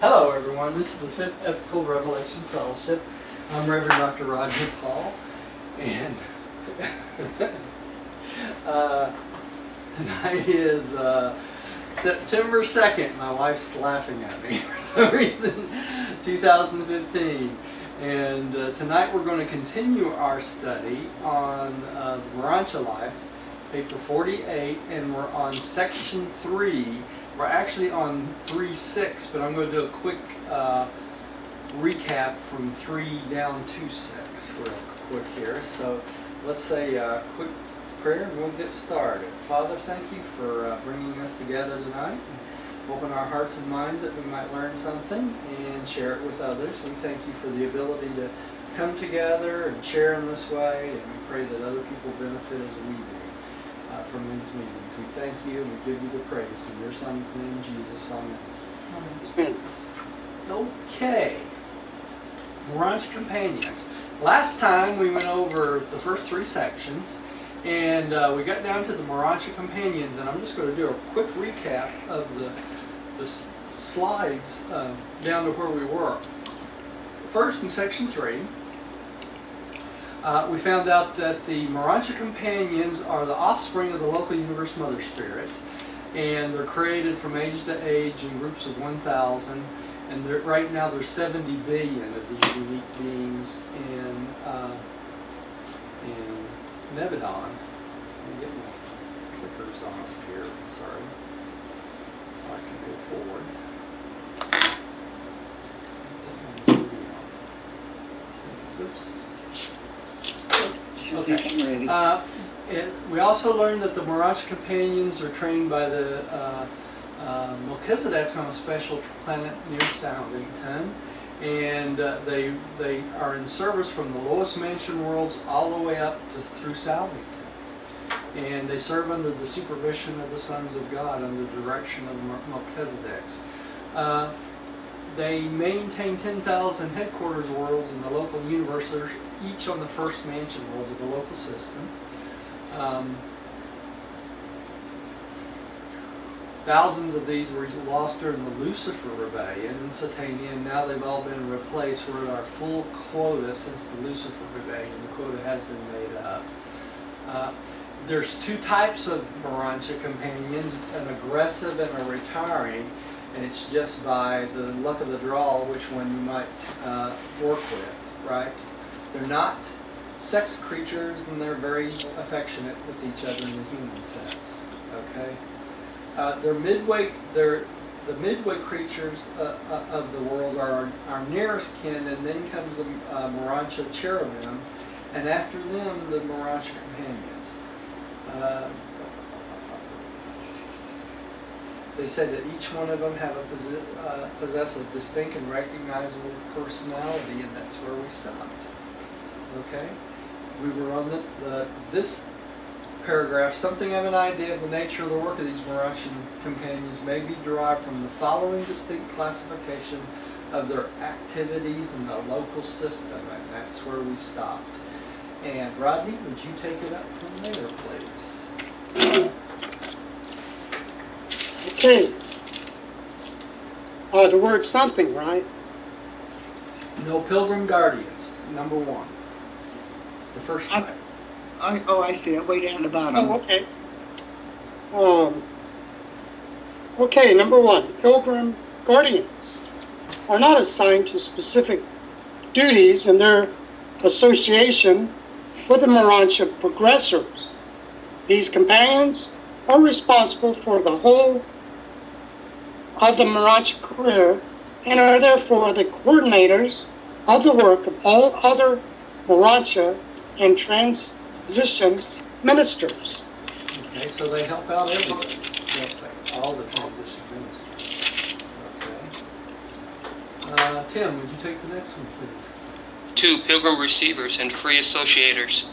Hello everyone, this is the 5th Ethical Revelation Fellowship. I'm Reverend Dr. Roger Paul, and tonight is September 2nd. My wife's laughing at me for some reason, 2015. And tonight we're going to continue our study on the Morontia life, paper 48, and we're on section 3. We're actually on 3.6, but I'm going to do a quick recap from 3 down to 6 real quick here. So let's say a quick prayer and we'll get started. Father, thank you for bringing us together tonight. Open our hearts and minds that we might learn something and share it with others. We thank you for the ability to come together and share in this way, and we pray that other people benefit as we do from these meetings. We thank you and we give you the praise. In your Son's name, Jesus, amen. Okay. Morontia Companions. Last time we went over the first 3 sections, and we got down to the Morontia Companions, and I'm just going to do a quick recap of the slides down to where we were. First, in section 3, we found out that the Morontia Companions are the offspring of the local universe Mother Spirit, and they're created from age to age in groups of 1,000, and right now there's 70 billion of these unique beings in Nebadon. Let me get my clickers off here, sorry, so I can go forward. Okay. We also learned that the Morontia Companions are trained by the Melchizedeks on a special planet near Soundington, and they are in service from the lowest mansion worlds all the way up to through Soundington, and they serve under the supervision of the sons of God under the direction of the Melchizedeks. They maintain 10,000 headquarters worlds in the local universe, each on the first mansion worlds of the local system. Thousands of these were lost during the Lucifer Rebellion in Satania, and now they've all been replaced. We're at our full quota since the Lucifer Rebellion. The quota has been made up. There's 2 types of Morontia Companions, an aggressive and a retiring, and it's just by the luck of the draw which one you might work with, right? They're not sex creatures, and they're very affectionate with each other in the human sense, okay? The midway creatures of the world are our nearest kin, and then comes the Morontia Cherubim, and after them the Morontia Companions. They say that each one of them have possess a distinct and recognizable personality, and that's where we stopped. Okay, we were on this paragraph. Something of an idea of the nature of the work of these Morontia Companions may be derived from the following distinct classification of their activities in the local system, and that's where we stopped. And Rodney, would you take it up from there, please? Okay. The word something, right? No Pilgrim Guardians, number 1. The first type. I see it, way down at the bottom. Oh, okay. Okay, number 1. Pilgrim Guardians are not assigned to specific duties in their association with the Morontia Progressors. These companions are responsible for the whole of the Morontia career and are therefore the coordinators of the work of all other Morontia and transition ministers. Okay, so they help out everybody. All the transition ministers. Okay. Tim, would you take the next one, please? 2. Pilgrim Receivers and Free Associators.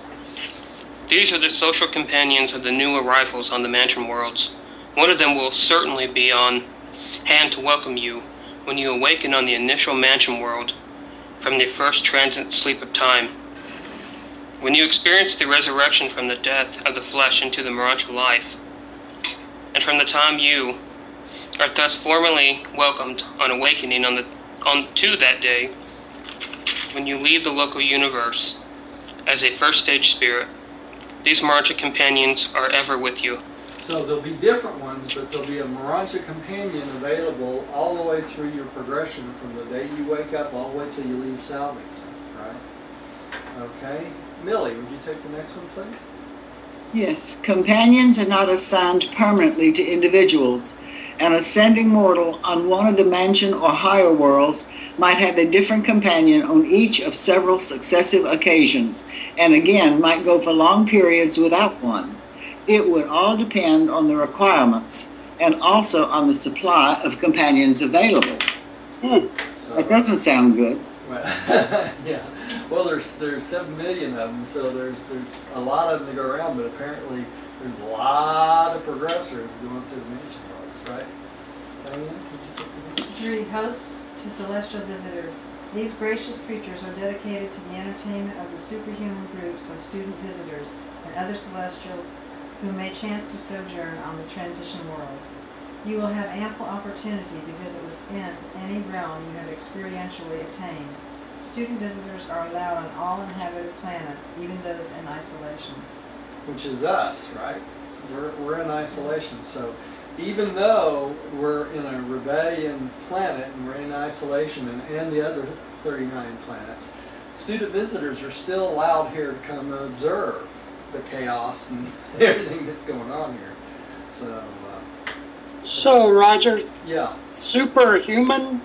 These are the social companions of the new arrivals on the mansion worlds. One of them will certainly be on hand to welcome you when you awaken on the initial mansion world from the first transient sleep of time. When you experience the resurrection from the death of the flesh into the Morontia life, and from the time you are thus formally welcomed on awakening to that day when you leave the local universe as a first stage spirit. These Morontia companions are ever with you. So there'll be different ones, but there'll be a Morontia companion available all the way through your progression from the day you wake up all the way till you leave Salvington, right? Okay. Millie, would you take the next one, please? Yes, companions are not assigned permanently to individuals. An ascending mortal on one of the mansion or higher worlds might have a different companion on each of several successive occasions, and again might go for long periods without one. It would all depend on the requirements and also on the supply of companions available. So, That doesn't sound good. well, yeah. Well, there's 7 million of them, so there's a lot of them to go around, but apparently there's a lot of progressors going through the mansion worlds, right? Diane, would you take the next one? 3. Hosts to celestial visitors. These gracious creatures are dedicated to the entertainment of the superhuman groups of student visitors and other celestials who may chance to sojourn on the transition worlds. You will have ample opportunity to visit within any realm you have experientially attained. Student visitors are allowed on all inhabited planets, even those in isolation. Which is us, right? We're in isolation, so even though we're in a rebellion planet and we're in isolation and the other 39 planets, student visitors are still allowed here to come and observe the chaos and everything that's going on here. So, Roger, Yeah, superhuman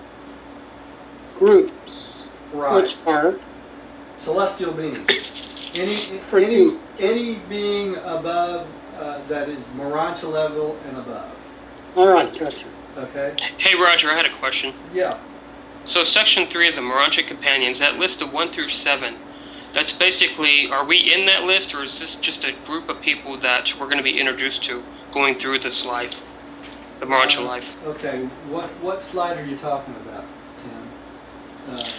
groups, right. which are Celestial beings. For you. Any being above that is Morontia level and above. all right, gotcha. Okay? Hey Roger, I had a question. Yeah. So section 3 of the Morontia companions, that list of 1 through 7, that's basically, are we in that list, or is this just a group of people that we're going to be introduced to going through this life, the Morontia life? Okay. What slide are you talking about,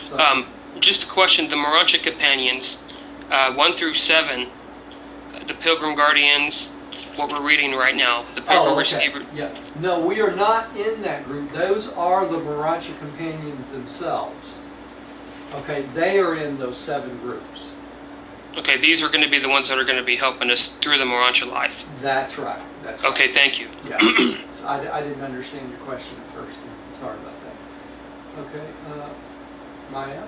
Tim? Just a question, the Morontia companions, 1 through 7, the Pilgrim Guardians, what we're reading right now, the Pilgrim Receiver. Yeah. No, we are not in that group. Those are the Morontia companions themselves. Okay, they are in those 7 groups. Okay, these are going to be the ones that are going to be helping us through the Morontia life. That's right. That's right. Okay, thank you. Yeah. So I didn't understand your question at first. Sorry about that. Okay, Maya.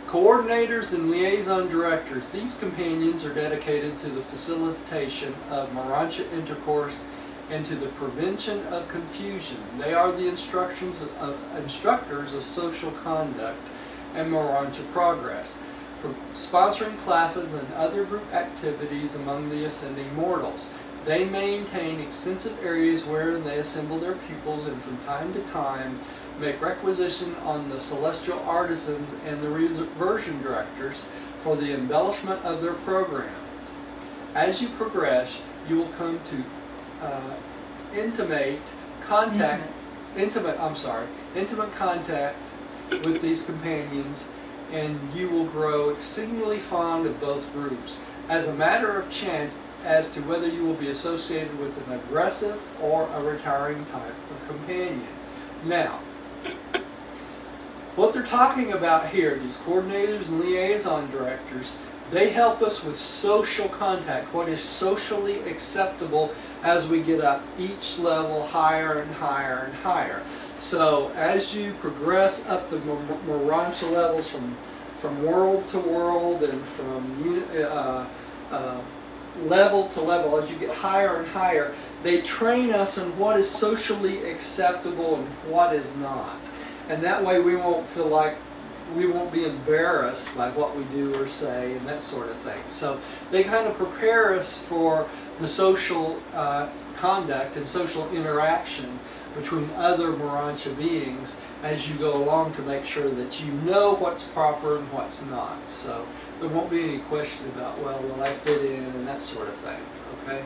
Coordinators and liaison directors. These companions are dedicated to the facilitation of Morontia intercourse and to the prevention of confusion. They are the instructors of social conduct and Morontia progress, for sponsoring classes and other group activities among the ascending mortals. They maintain extensive areas wherein they assemble their pupils and from time to time make requisition on the celestial artisans and the reversion directors for the embellishment of their programs. As you progress, you will come to intimate contact with these companions, and you will grow exceedingly fond of both groups, as a matter of chance as to whether you will be associated with an aggressive or a retiring type of companion. Now, what they're talking about here, these coordinators and liaison directors, they help us with social contact, what is socially acceptable as we get up each level higher and higher and higher. So as you progress up the Morontia levels from world to world and from level to level, as you get higher and higher, they train us on what is socially acceptable and what is not. And that way we won't feel like we won't be embarrassed by what we do or say and that sort of thing. So they kind of prepare us for the social conduct and social interaction between other Morontia beings as you go along, to make sure that you know what's proper and what's not. So there won't be any question about, well, will I fit in and that sort of thing. Okay?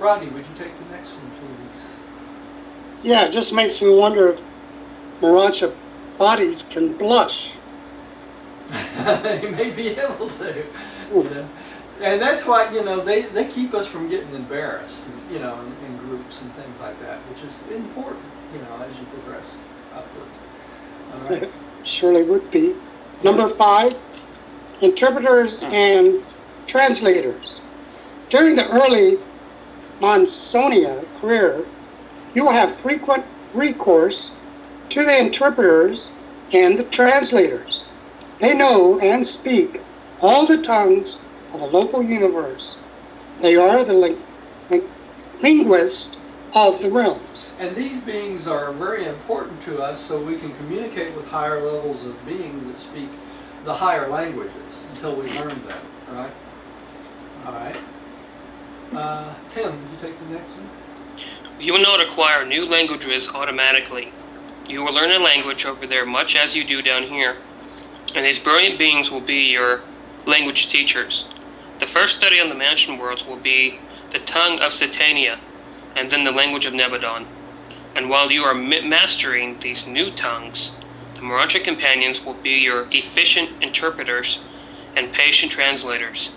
Rodney, would you take the next one, please? Yeah, it just makes me wonder if Morontia bodies can blush. They may be able to. You know? And that's why, they keep us from getting embarrassed, in groups and things like that, which is important, as you progress upward. All right. Surely would be. Number 5, interpreters and translators. During the early Monsonia career, you will have frequent recourse to the interpreters and the translators. They know and speak all the tongues of the local universe. They are the linguists of the realms. And these beings are very important to us so we can communicate with higher levels of beings that speak the higher languages until we learn them, right? All right. Tim, would you take the next one? You will not acquire new languages automatically. You will learn a language over there much as you do down here, and these brilliant beings will be your language teachers. The first study on the mansion worlds will be the tongue of Satania, and then the language of Nebadon. And while you are mastering these new tongues, the Morontia companions will be your efficient interpreters and patient translators.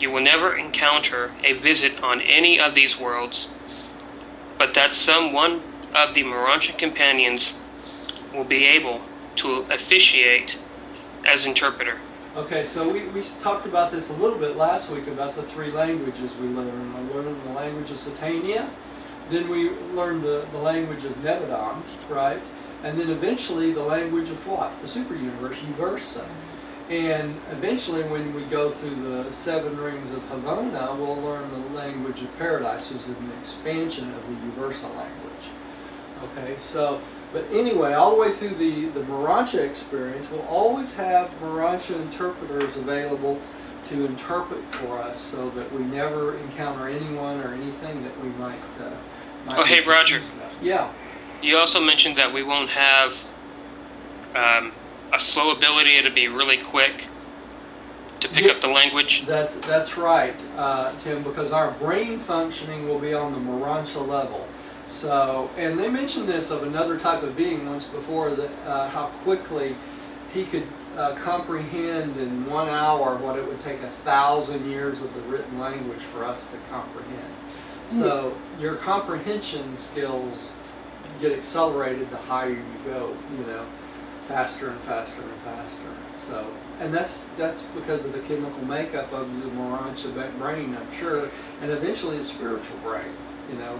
You will never encounter a visit on any of these worlds, but that some one of the Morontia companions will be able to officiate as interpreter. Okay, so we talked about this a little bit last week about the 3 languages we learned. We learned the language of Satania, then we learned the language of Nebadon, right? And then eventually the language of what? The super universe, Uversa. And eventually when we go through the 7 rings of Havona, we'll learn the language of paradise, which is an expansion of the Uversa language. Okay, so, but anyway, all the way through the Morontia experience, we'll always have Morontia interpreters available to interpret for us so that we never encounter anyone or anything that we might Oh, hey, Roger. about. Yeah. You also mentioned that we won't have a slow ability. It'll be really quick to pick up the language. That's right, Tim, because our brain functioning will be on the Morontia level. So, and they mentioned this of another type of being once before, that how quickly he could comprehend in 1 hour what it would take 1,000 years of the written language for us to comprehend. So your comprehension skills get accelerated the higher you go, faster and faster and faster. So, and that's because of the chemical makeup of the Morontia brain, I'm sure, and eventually the spiritual brain,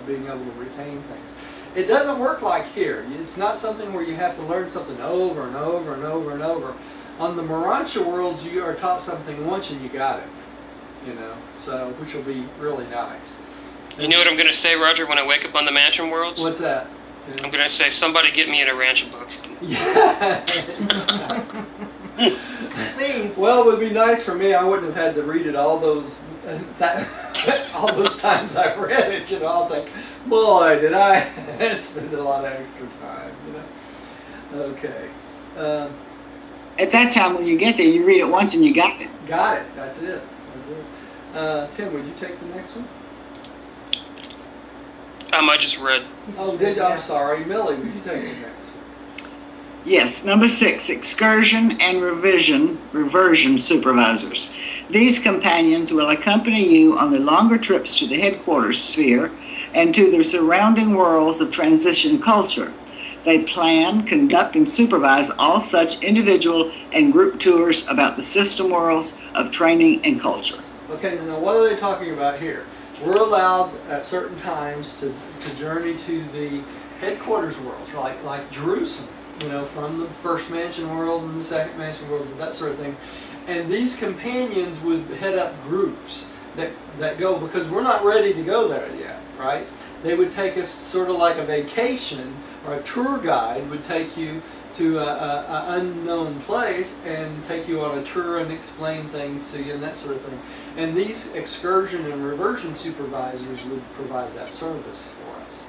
being able to retain things. It doesn't work like here. It's not something where you have to learn something over and over and over and over. On the Morontia worlds, you are taught something once and you got it, so, which will be really nice. You know what I'm going to say, Roger, when I wake up on the mansion worlds? What's that? I'm going to say, somebody get me an Arancha book. Yeah. Please. Well, it would be nice for me. I wouldn't have had to read it all those all those times I read it. I'll think, boy, did I spend a lot of extra time. Okay. At that time, when you get there, you read it once and you got it. Got it. That's it. Tim, would you take the next one? I just read. Oh, did I'm sorry, Millie. Would you take the next one? Yes, number 6, excursion and reversion supervisors. These companions will accompany you on the longer trips to the headquarters sphere and to the surrounding worlds of transition culture. They plan, conduct, and supervise all such individual and group tours about the system worlds of training and culture. Okay, now what are they talking about here? We're allowed at certain times to journey to the headquarters worlds, like Jerusalem, from the first mansion world and the second mansion world and that sort of thing. And these companions would head up groups that go, because we're not ready to go there yet, right? They would take us sort of like a vacation, or a tour guide would take you to an unknown place and take you on a tour and explain things to you and that sort of thing. And these excursion and reversion supervisors would provide that service for us.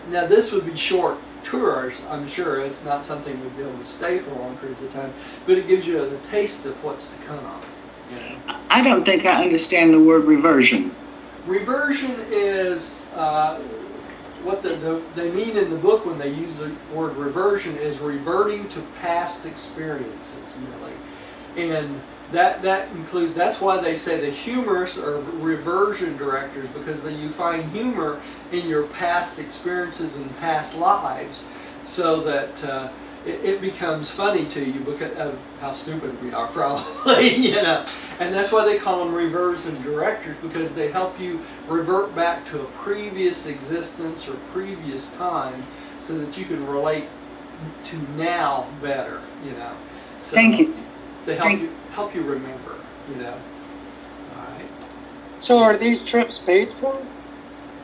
Now this would be short tours, I'm sure. It's not something we'd be able to stay for long periods of time, but it gives you a taste of what's to come. I don't think I understand the word reversion. Reversion is what they mean in the book when they use the word reversion is reverting to past experiences, really. And that includes. That's why they say the humorous are reversion directors, because you find humor in your past experiences and past lives, so that it becomes funny to you because of how stupid we are, probably. And that's why they call them reversion directors, because they help you revert back to a previous existence or previous time, so that you can relate to now better. So Thank you. they help you remember. All right. So are these trips paid for?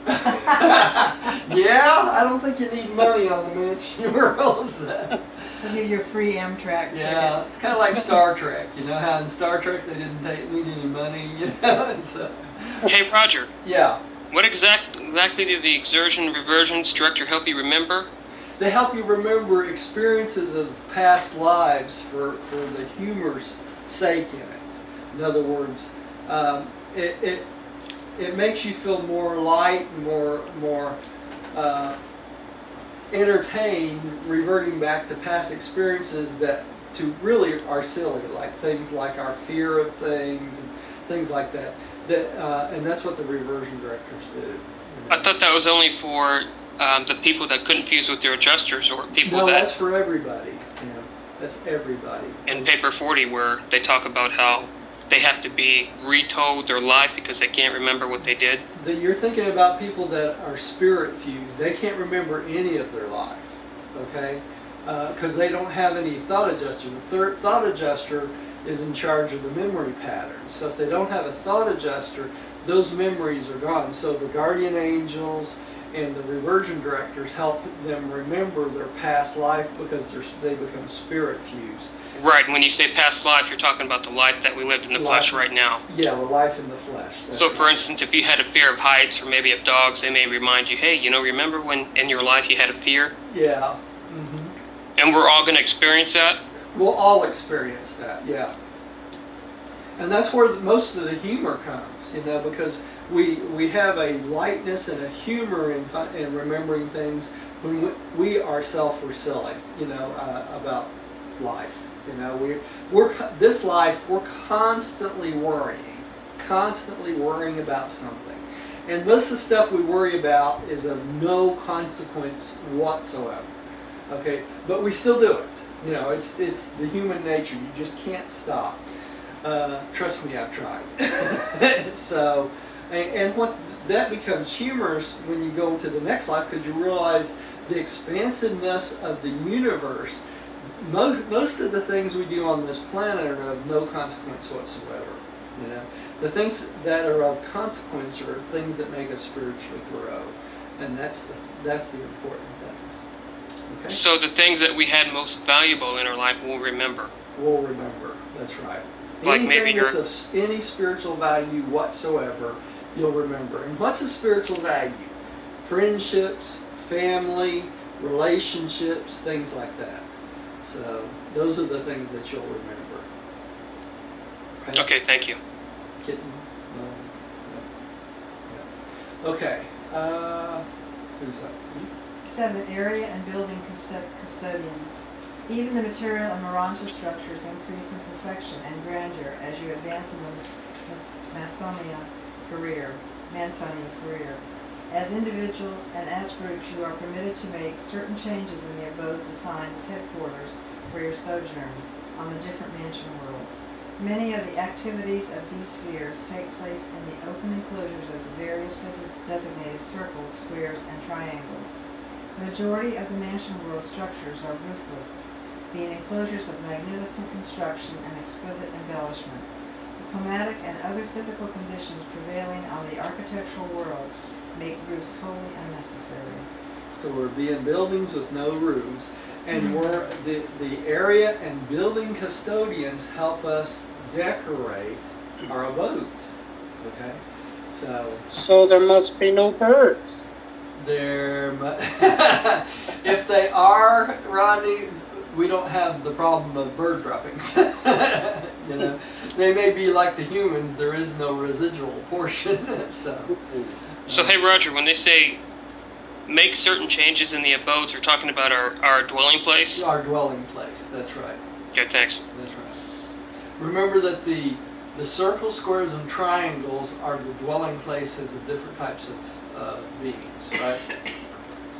Yeah, I don't think you need money on the Mansion Worlds. They'll give you a free Amtrak Yeah, it's kind of like Star Trek. You know how in Star Trek they didn't need any money. So, Hey, Roger. yeah, What exactly did the exertion reversions director help you remember? they help you remember experiences of past lives for the humor's sake in it. In other words, it makes you feel more light, more entertained, reverting back to past experiences that to really are silly, like things like our fear of things and things like that. And that's what the reversion directors do. I thought that was only for the people that couldn't fuse with their adjusters, or people No, that that's for everybody. That's everybody. in paper 40 where they talk about how they have to be retold their life because they can't remember what they did. That you're thinking about people that are spirit fused. They can't remember any of their life, okay? Because they don't have any thought adjuster. The third thought adjuster is in charge of the memory patterns. So if they don't have a thought adjuster, those memories are gone. So the guardian angels and the reversion directors help them remember their past life, because they become spirit fused. Right, when you say past life, you're talking about the life that we lived in the flesh right now. Yeah, the life in the flesh. So, for instance, if you had a fear of heights or maybe of dogs, they may remind you, hey, remember when in your life you had a fear? Yeah. Mm-hmm. And we're all going to experience that? We'll all experience that, yeah. And that's where most of the humor comes, because we have a lightness and a humor in remembering things when we ourselves were silly, about life. This life, we're constantly worrying about something. And most of the stuff we worry about is of no consequence whatsoever. Okay, but we still do it. It's the human nature. You just can't stop. Trust me, I've tried. So, and what that becomes humorous when you go to the next life, because you realize the expansiveness of the universe. Most of the things we do on this planet are of no consequence whatsoever. The things that are of consequence are things that make us spiritually grow, and that's the important things. Okay. So the things that we had most valuable in our life we'll remember. We'll remember. That's right. Like Anything maybe that's of any spiritual value whatsoever, you'll remember. And what's of spiritual value? Friendships, family, relationships, things like that. So those are the things that you'll remember. Okay, thank you. Kittens. No. Yeah. Okay. Who's up? 7. Area and building custodians. Even the material and Morontia structures increase in perfection and grandeur as you advance in the Mansonia career. As individuals and as groups, you are permitted to make certain changes in the abodes assigned as headquarters for your sojourn on the different mansion worlds. Many of the activities of these spheres take place in the open enclosures of the variously designated circles, squares, and triangles. The majority of the mansion world structures are roofless, being enclosures of magnificent construction and exquisite embellishment. The climatic and other physical conditions prevailing on the architectural worlds make roofs wholly unnecessary. So we're being buildings with no roofs, and we're the area and building custodians help us decorate our abodes. Okay, So there must be no birds. If they are, Rodney, we don't have the problem of bird droppings. They may be like the humans. There is no residual portion. So, hey, Roger, when they say make certain changes in the abodes, they're talking about our dwelling place? Our dwelling place. That's right. Okay, thanks. That's right. Remember that the circles, squares, and triangles are the dwelling places of different types of beings, right?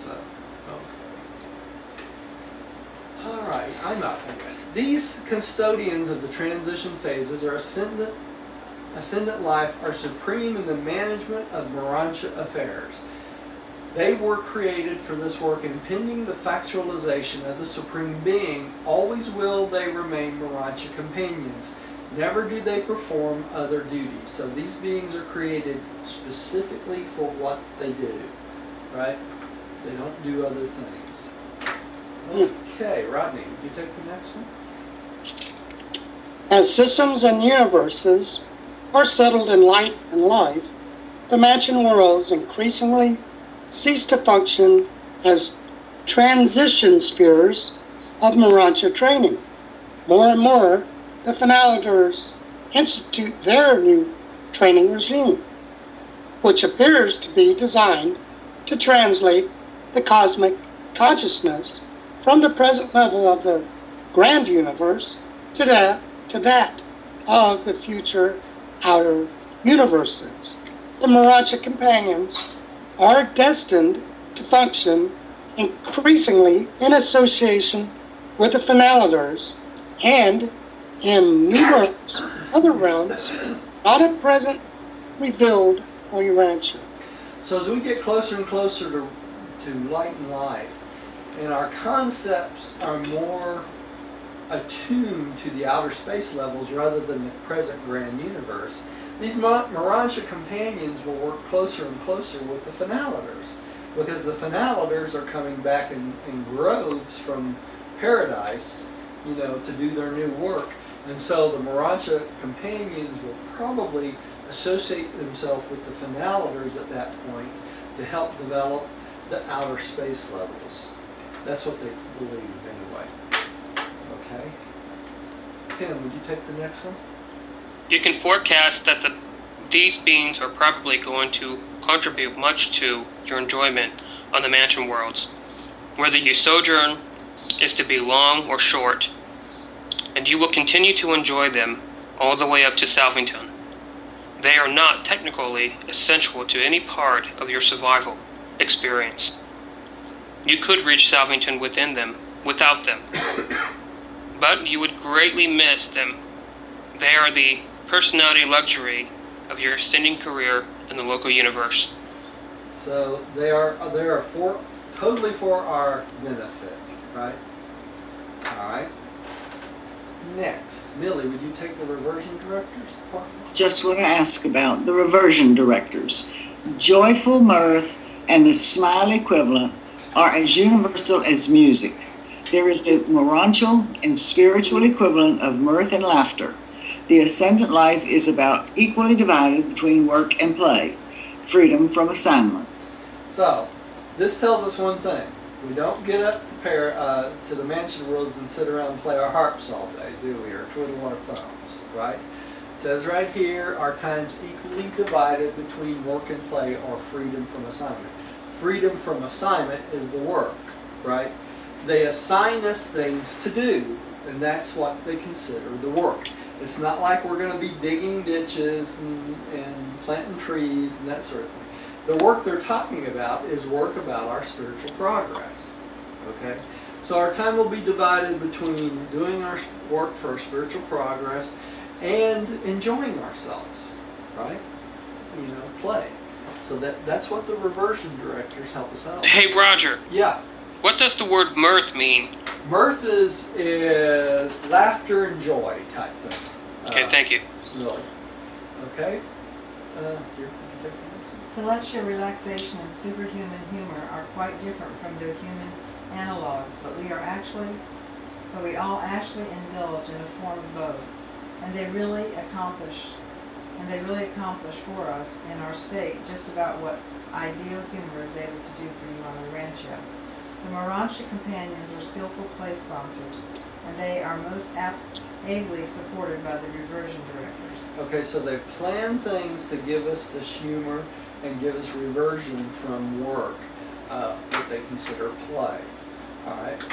So, okay. All right, I'm out, I guess. These custodians of the transition phases or ascendant life are supreme in the management of Morontia affairs. They were created for this work, and pending the factualization of the Supreme Being, always will they remain Morontia companions. Never do they perform other duties. So these beings are created specifically for what they do, right? They don't do other things. Okay, Rodney, would you take the next one? As systems and universes are settled in light and life, the mansion worlds increasingly cease to function as transition spheres of Morontia training. More and more, the Finalitors institute their new training regime, which appears to be designed to translate the cosmic consciousness from the present level of the grand universe to that of the future outer universes. The Morontia companions are destined to function increasingly in association with the Finalitors and in numerous other realms not at present revealed on Morontia. So as we get closer and closer to light and life, and our concepts are more attuned to the outer space levels rather than the present grand universe, these Morontia companions will work closer and closer with the Finalitors, because the Finalitors are coming back in groves from paradise, to do their new work. And so the Morontia companions will probably associate themselves with the Finalitors at that point to help develop the outer space levels. That's what they believe anyway. Okay. Tim, would you take the next one? You can forecast that these beings are probably going to contribute much to your enjoyment on the mansion worlds, whether your sojourn is to be long or short, and you will continue to enjoy them all the way up to Salvington. They are not technically essential to any part of your survival experience. You could reach Salvington without them, but you would greatly miss them. They are the personality luxury of your ascending career in the local universe. So they are totally for our benefit, right? All right. Next, Millie, would you take the reversion directors part? Just what I asked about, the reversion directors. Joyful mirth and the smile equivalent are as universal as music. There is a morontial and spiritual equivalent of mirth and laughter. The ascendant life is about equally divided between work and play, freedom from assignment. So, this tells us one thing. We don't get up to the mansion worlds and sit around and play our harps all day, do we? Or twiddle our thumbs, right? It says right here, our time's equally divided between work and play or freedom from assignment. Freedom from assignment is the work, right? They assign us things to do, and that's what they consider the work. It's not like we're going to be digging ditches and planting trees and that sort of thing. The work they're talking about is work about our spiritual progress. Okay? So our time will be divided between doing our work for our spiritual progress and enjoying ourselves. Right? Play. So that's what the reversion directors help us out with. Hey, Roger. Yeah. What does the word mirth mean? Mirth is laughter and joy type thing. Okay, thank you. Really. Okay. Here, could you take the next one? Celestial relaxation and superhuman humor are quite different from their human analogs, but we all actually indulge in a form of both, and they really accomplish for us in our state just about what ideal humor is able to do for you on Morontia. The Morontia companions are skillful play sponsors, and they are most ably supported by the reversion directors. Okay, so they plan things to give us this humor and give us reversion from work that they consider play. All right.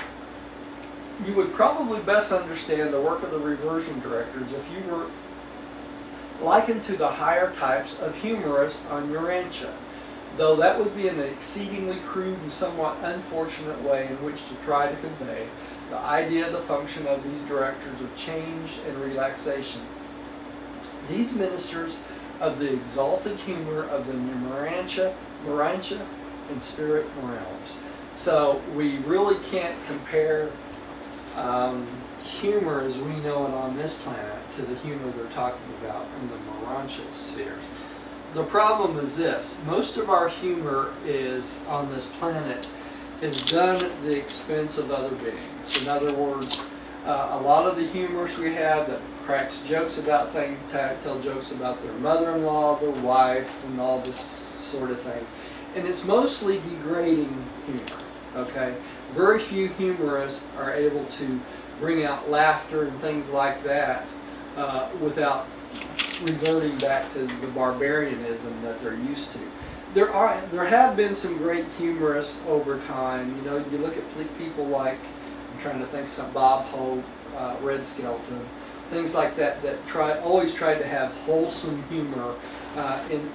you would probably best understand the work of the reversion directors if you were likened to the higher types of humorists on Morontia, though that would be an exceedingly crude and somewhat unfortunate way in which to try to convey the idea of the function of these directors of change and relaxation. These ministers of the exalted humor of the Morontia and spirit realms. So we really can't compare humor as we know it on this planet to the humor they're talking about in the Morontia spheres. The problem is this: most of our humor is on this planet is done at the expense of other beings. In other words, a lot of the humorists we have that cracks jokes about things, tell jokes about their mother-in-law, their wife, and all this sort of thing. And it's mostly degrading humor, okay? Very few humorists are able to bring out laughter and things like that without reverting back to the barbarianism that they're used to. There have been some great humorists over time. You know, you look at people like, I'm trying to think, some Bob Hope, Red Skelton, things like that always tried to have wholesome humor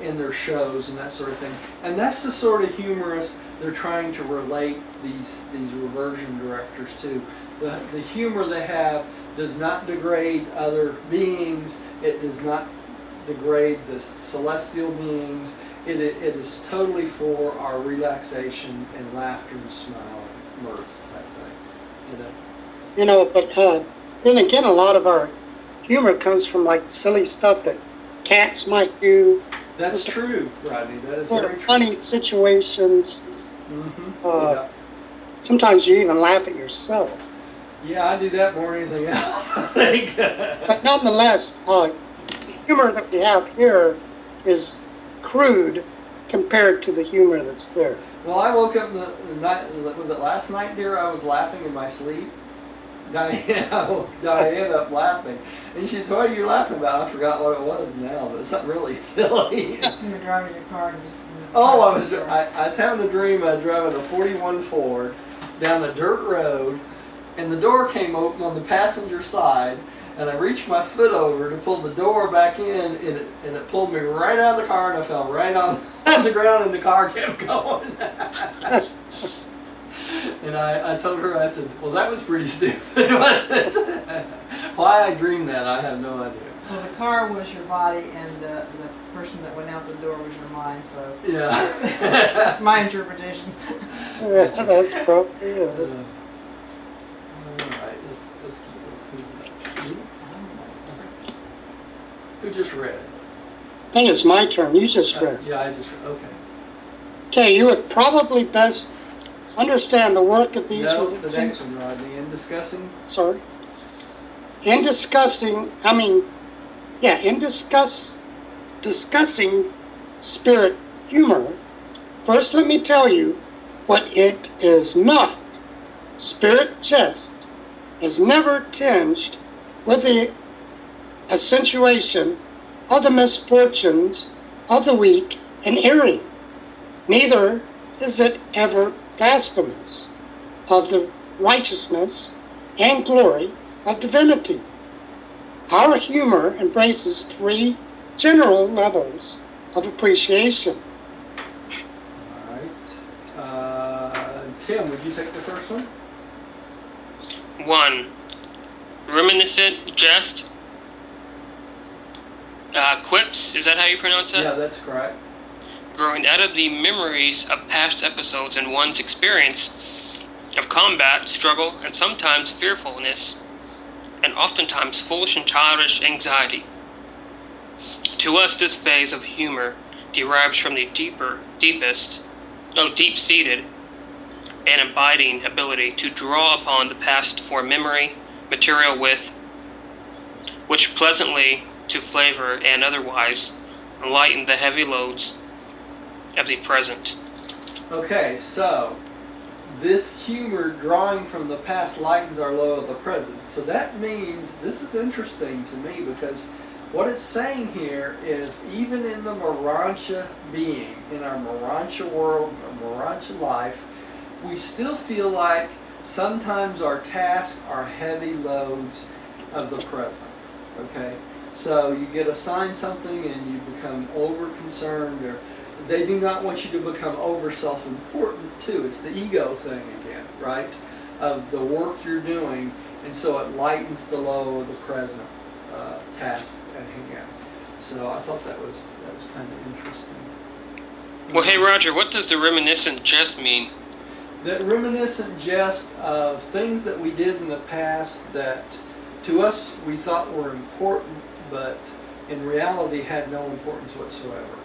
in their shows and that sort of thing. And that's the sort of humorist they're trying to relate these reversion directors to. The humor they have does not degrade other beings. It does not degrade the celestial beings. It is totally for our relaxation and laughter and smile and mirth type thing. You know, but then again, a lot of our humor comes from like silly stuff that cats might do. That's true, Rodney. That is very true. Funny situations. Mm-hmm. Yeah. Sometimes you even laugh at yourself. Yeah, I do that more than anything else, I think. But nonetheless, humor that we have here is crude compared to the humor that's there. Well, I woke up in the night, was it last night, dear? I was laughing in my sleep. I woke Diane up laughing. And she said, "What are you laughing about?" I forgot what it was now, but it's something really silly. You were driving your car and just... Oh, I was having a dream. I was driving a 41 Ford down a dirt road, and the door came open on the passenger side, and I reached my foot over to pull the door back in, and it pulled me right out of the car, and I fell right on the ground, and the car kept going. And I told her, I said, "Well, that was pretty stupid." Why I dreamed that, I have no idea. Well, the car was your body, and the person that went out the door was your mind, so... Yeah. That's my interpretation. That's probably it. All right, let's keep it. Who just read? I think it's my turn. You just read. Yeah, I just read. Okay. Okay, you would probably best understand the work of these... No, the next one, Rodney. In discussing... Sorry. In discussing spirit humor, first let me tell you what it is not. Spirit jest is never tinged with the accentuation of the misfortunes of the weak and erring. Neither is it ever blasphemous of the righteousness and glory of divinity. Our humor embraces three general levels of appreciation. All right. Tim, would you take the first one? 1. Reminiscent jest. Quips, is that how you pronounce that? Yeah, that's correct. Growing out of the memories of past episodes and one's experience of combat, struggle, and sometimes fearfulness, and oftentimes foolish and childish anxiety. To us, this phase of humor derives from the deep-seated and abiding ability to draw upon the past for memory material with which pleasantly to flavor and otherwise lighten the heavy loads of the present. Okay, so this humor drawing from the past lightens our load of the present. So that means, this is interesting to me, because what it's saying here is even in the Morontia being, in our Morontia world, our Morontia life, we still feel like sometimes our tasks are heavy loads of the present. Okay? So you get assigned something and you become over concerned, or they do not want you to become over self-important too. It's the ego thing again, right? Of the work you're doing, and so it lightens the load of the present task at hand. So I thought that was kind of interesting. Well, hey Roger, what does the reminiscent jest mean? That reminiscent jest of things that we did in the past that to us we thought were important, but in reality had no importance whatsoever.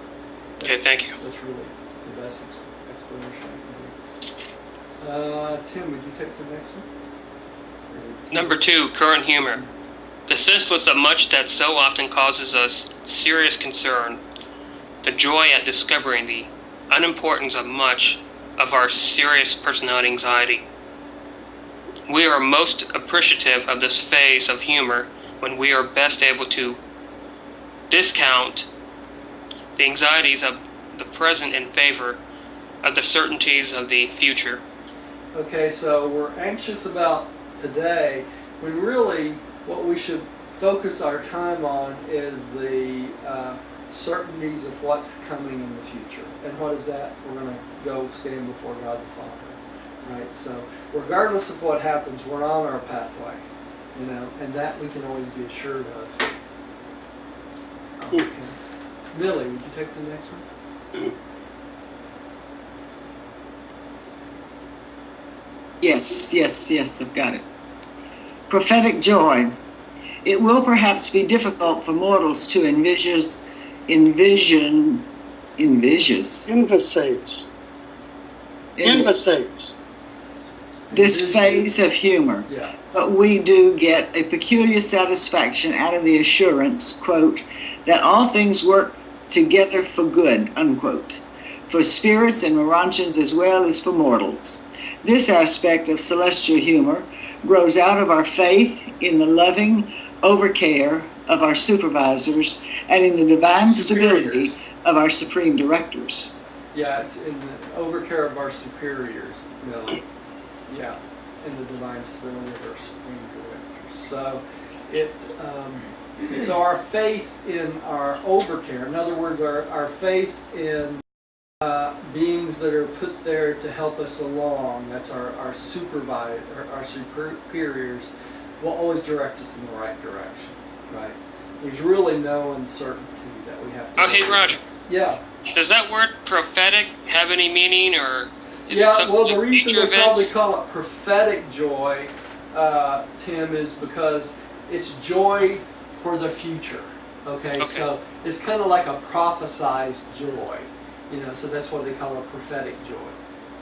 Okay, thank you. That's really the best explanation I can give. Tim, would you take the next one? Number 2, current humor. The senseless of much that so often causes us serious concern. The joy at discovering the unimportance of much of our serious personality anxiety. We are most appreciative of this phase of humor when we are best able to discount the anxieties of the present in favor of the certainties of the future. Okay, so we're anxious about today when really what we should focus our time on is the certainties of what's coming in the future. And what is that? We're going to go stand before God the Father. Right? So regardless of what happens, we're on our pathway. And that we can always be assured of. Okay. Millie, would you take the next one? Yes, I've got it. Prophetic joy. It will perhaps be difficult for mortals to envisage this phase of humor. Yeah. But we do get a peculiar satisfaction out of the assurance, quote, that all things work together for good, unquote, for spirits and Morontians as well as for mortals. This aspect of celestial humor grows out of our faith in the loving overcare of our supervisors and in the divine stability of our supreme directors. Yeah, it's in the overcare of our superiors, Millie. Yeah, in the divine stability of our supreme directors. So it's our faith in our overcare. In other words, our faith in beings that are put there to help us along. That's our supervisor, our superiors will always direct us in the right direction. Right? There's really no uncertainty that we have to. Oh, hey Roger. Yeah. Does that word prophetic have any meaning, or is it Yeah, something well, the like reason future they probably events? call it prophetic joy, Tim, is because it's joy for the future. Okay. So it's kind of like a prophesized joy, so that's why they call it prophetic joy.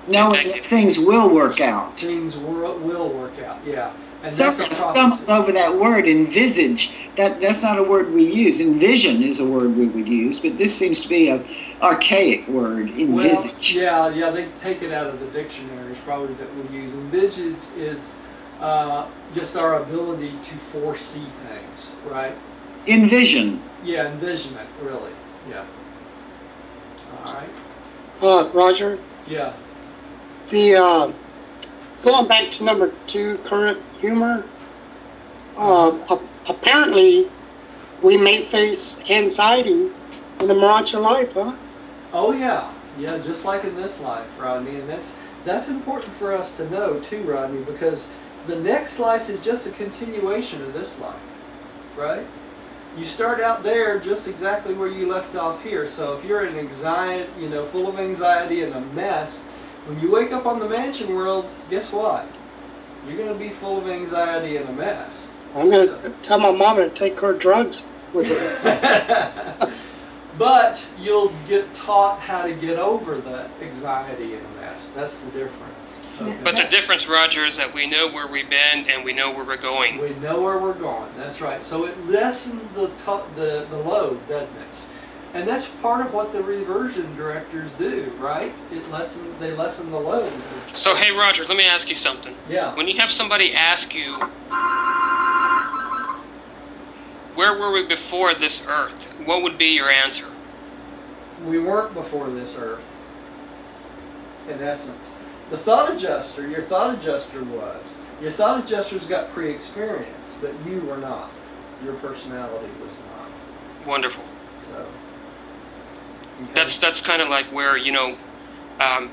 Knowing that things will work out. Things will work out, yeah. And So that's a I prophecy. stumbled over that word, envisage. That's not a word we use. Envision is a word we would use, but this seems to be an archaic word, envisage. Well, yeah, they take it out of the dictionaries probably that we use. Envisage is just our ability to foresee things, right? Envision. Yeah, envision it, really. Yeah. All right. Roger, Yeah. the going back to number 2, current humor. Apparently, we may face anxiety in the Morontia life, huh? Oh yeah, yeah. Just like in this life, Rodney, and that's important for us to know too, Rodney, because the next life is just a continuation of this life, right? You start out there just exactly where you left off here. So if you're in anxiety, full of anxiety and a mess, when you wake up on the mansion worlds, guess what? You're going to be full of anxiety and a mess. I'm going to tell my mom to take her drugs with her. But you'll get taught how to get over the anxiety and the mess. That's the difference. Okay. But the difference, Roger, is that we know where we've been and we know where we're going. We know where we're going. That's right. So it lessens the load, doesn't it? And that's part of what the reversion directors do, right? They lessen the load. So, hey Roger, let me ask you something. Yeah. When you have somebody ask you, where were we before this earth? What would be your answer? We weren't before this earth, in essence. The thought adjuster, your thought adjuster was. Your thought adjuster's got pre-experience, but you were not. Your personality was not. Wonderful. So. Okay. That's kind of like where,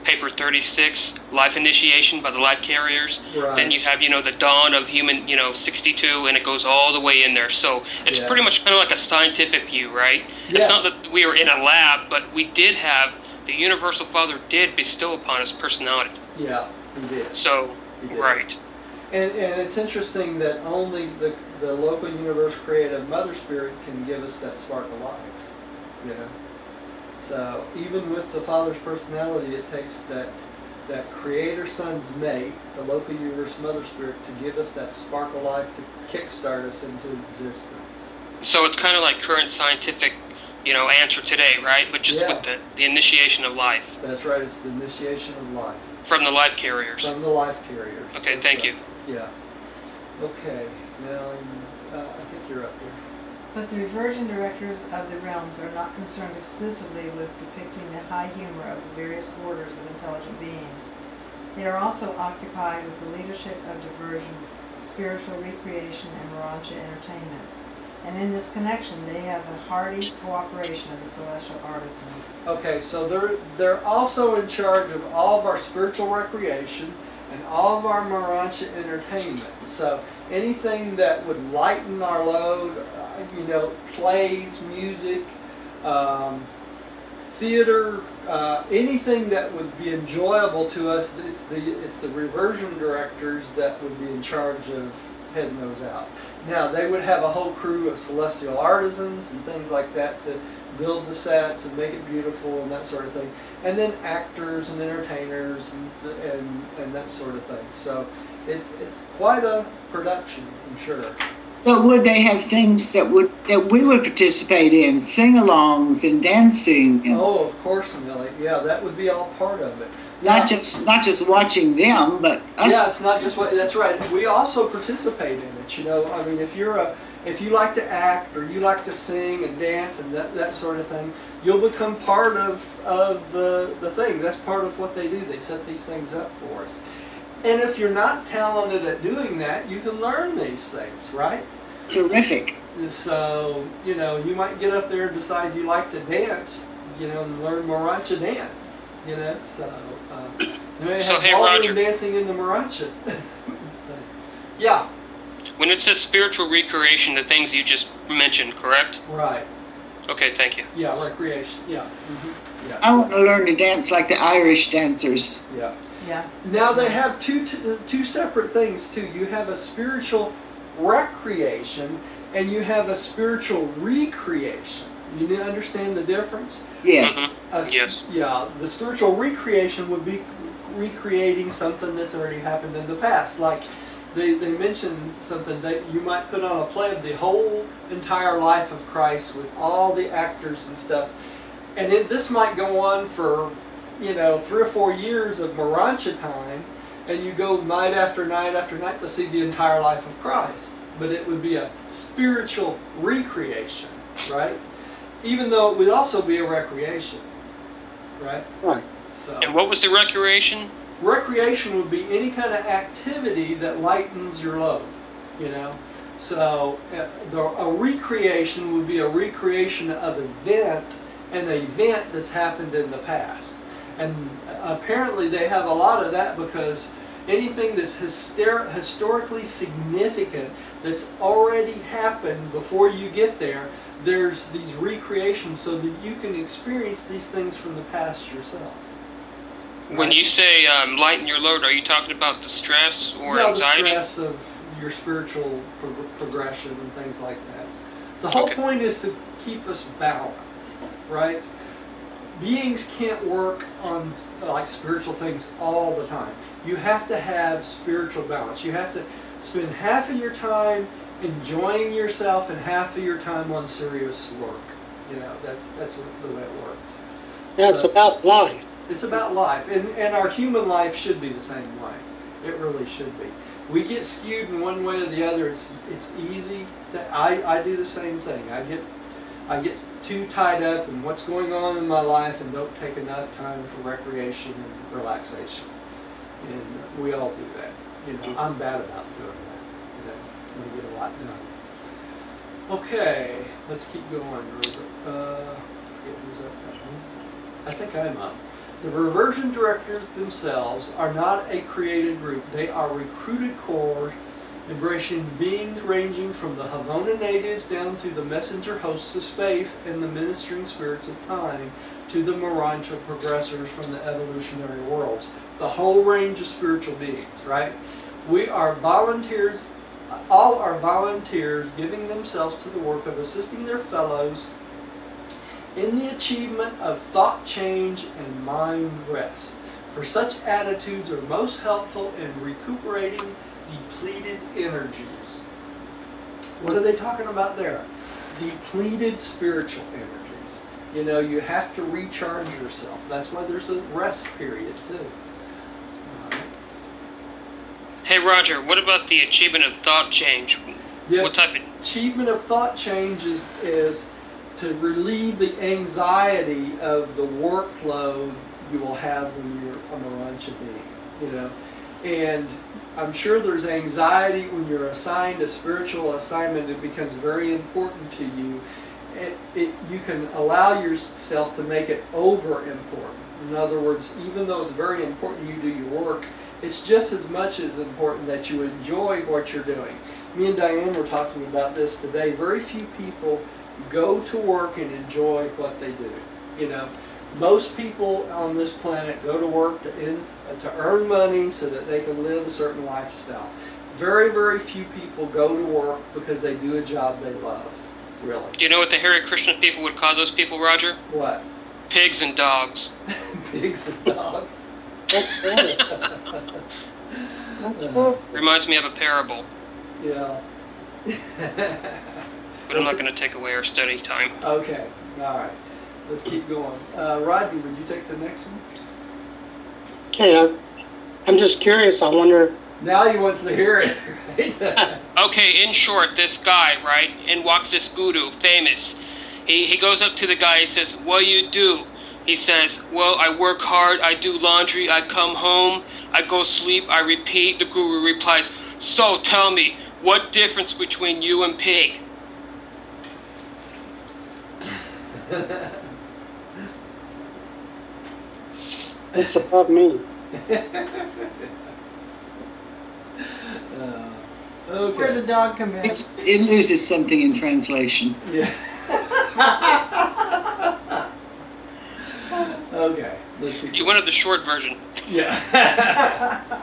paper 36, life initiation by the life carriers. Right. Then you have, the dawn of human, 62, and it goes all the way in there. So it's Yeah. pretty much kind of like a scientific view, right? Yeah. It's not that we were in a lab, but we did have, the Universal Father did bestow upon us personality. Yeah, he did. So, He did. right. And it's interesting that only the local universe creative Mother Spirit can give us that spark of life, So even with the Father's personality, it takes that Creator Son's mate, the local universe Mother Spirit, to give us that spark of life to kickstart us into existence. So it's kind of like current scientific, answer today, right? But just Yeah. with the initiation of life That's right. It's the initiation of life from the life carriers. from the life carriers. Okay, That's thank right. you. Yeah. Okay. Now I think you're up here. But the reversion directors of the realms are not concerned exclusively with depicting the high humor of the various orders of intelligent beings. They are also occupied with the leadership of diversion, spiritual recreation, and Morontia entertainment. And in this connection, they have the hearty cooperation of the celestial artisans. Okay, so they're also in charge of all of our spiritual recreation and all of our Morontia entertainment. So anything that would lighten our load, plays, music, theater, anything that would be enjoyable to us, it's the reversion directors that would be in charge of heading those out. Now, they would have a whole crew of celestial artisans and things like that to build the sets and make it beautiful and that sort of thing. And then actors and entertainers and that sort of thing. So it's quite a production, I'm sure. But would they have things that we would participate in, sing-alongs and dancing? And Oh, of course, Millie. Yeah, that would be all part of it. not just watching them, but us. Yeah, it's not just what. That's right. We also participate in it. I mean, if you like to act or you like to sing and dance and that sort of thing, you'll become part of the thing. That's part of what they do. They set these things up for us. And if you're not talented at doing that, you can learn these things, right? Terrific. And so, you might get up there and decide you like to dance, and learn Morontia dance, So, you may So, have hey, ballroom Roger. dancing in the Morontia. Yeah, When it says spiritual recreation, the things you just mentioned, correct? right. Okay, thank you. Yeah, recreation. Yeah. Mm-hmm. Yeah. I want to learn to dance like the Irish dancers. Yeah. Yeah. Now they have two separate things too. You have a spiritual recreation and you have a spiritual recreation. You need to understand the difference? Yes. Yes. Yeah, the spiritual recreation would be recreating something that's already happened in the past. Like they mentioned something that you might put on a play of the whole entire life of Christ with all the actors and stuff. And this might go on for 3 or 4 years of Morontia time, and you go night after night after night to see the entire life of Christ. But it would be a spiritual recreation, right? Even though it would also be a recreation, right? Right. So And what was the recreation? recreation would be any kind of activity that lightens your load, So a recreation would be a recreation of an event that's happened in the past. And apparently they have a lot of that because anything that's historically significant that's already happened before you get there, there's these recreations so that you can experience these things from the past yourself. When you say lighten your load, are you talking about the stress or anxiety? The stress of your spiritual progression and things like that. The whole point is to keep us balanced, right? Beings can't work on spiritual things all the time. You have to have spiritual balance. You have to spend half of your time enjoying yourself and half of your time on serious work. That's the way it works. Yeah, it's about life. It's about life, and our human life should be the same way. It really should be. We get skewed in one way or the other. It's easy. I do the same thing. I get too tied up in what's going on in my life and don't take enough time for recreation and relaxation. And we all do that. I'm bad about doing that. We get a lot done. Okay, let's keep going. Forget who's up now. I think I'm up. The reversion directors themselves are not a created group. They are recruited corps embracing beings ranging from the Havona natives down to the messenger hosts of space and the ministering spirits of time to the Morontia progressors from the evolutionary worlds. The whole range of spiritual beings, right? We are volunteers, all are volunteers giving themselves to the work of assisting their fellows in the achievement of thought change and mind rest. For such attitudes are most helpful in recuperating depleted energies. What are they talking about there? Depleted spiritual energies. You have to recharge yourself. That's why there's a rest period too. Hey Roger, what about the achievement of thought change? Yeah, What type of... achievement of thought change is to relieve the anxiety of the workload you will have when you're a Morontia being, And I'm sure there's anxiety when you're assigned a spiritual assignment. It becomes very important to you. You can allow yourself to make it over important. In other words, even though it's very important you do your work, it's just as much as important that you enjoy what you're doing. Me and Diane were talking about this today. Very few people go to work and enjoy what they do. Most people on this planet go to work to earn money so that they can live a certain lifestyle. Very, very few people go to work because they do a job they love, really. Do you know what the Hare Krishna people would call those people, Roger? What? Pigs and dogs. Pigs and dogs. That's good. That's good. Reminds me of a parable, Yeah. but I'm not going to take away our study time. Okay, all right. Let's keep going. Rodney, would you take the next one? Okay, I'm just curious. I wonder. Now he wants to hear it, right? Okay, in short, this guy, right, in walks this guru, famous. He goes up to the guy, he says, "What do you do?" He says, "Well, I work hard, I do laundry, I come home, I go sleep, I repeat." The guru replies, "So tell me, what difference between you and pig?" It's above me. Okay. Where's the dog come in? It loses something in translation. Yeah. Okay. Let's keep You wanted the short version. Yeah.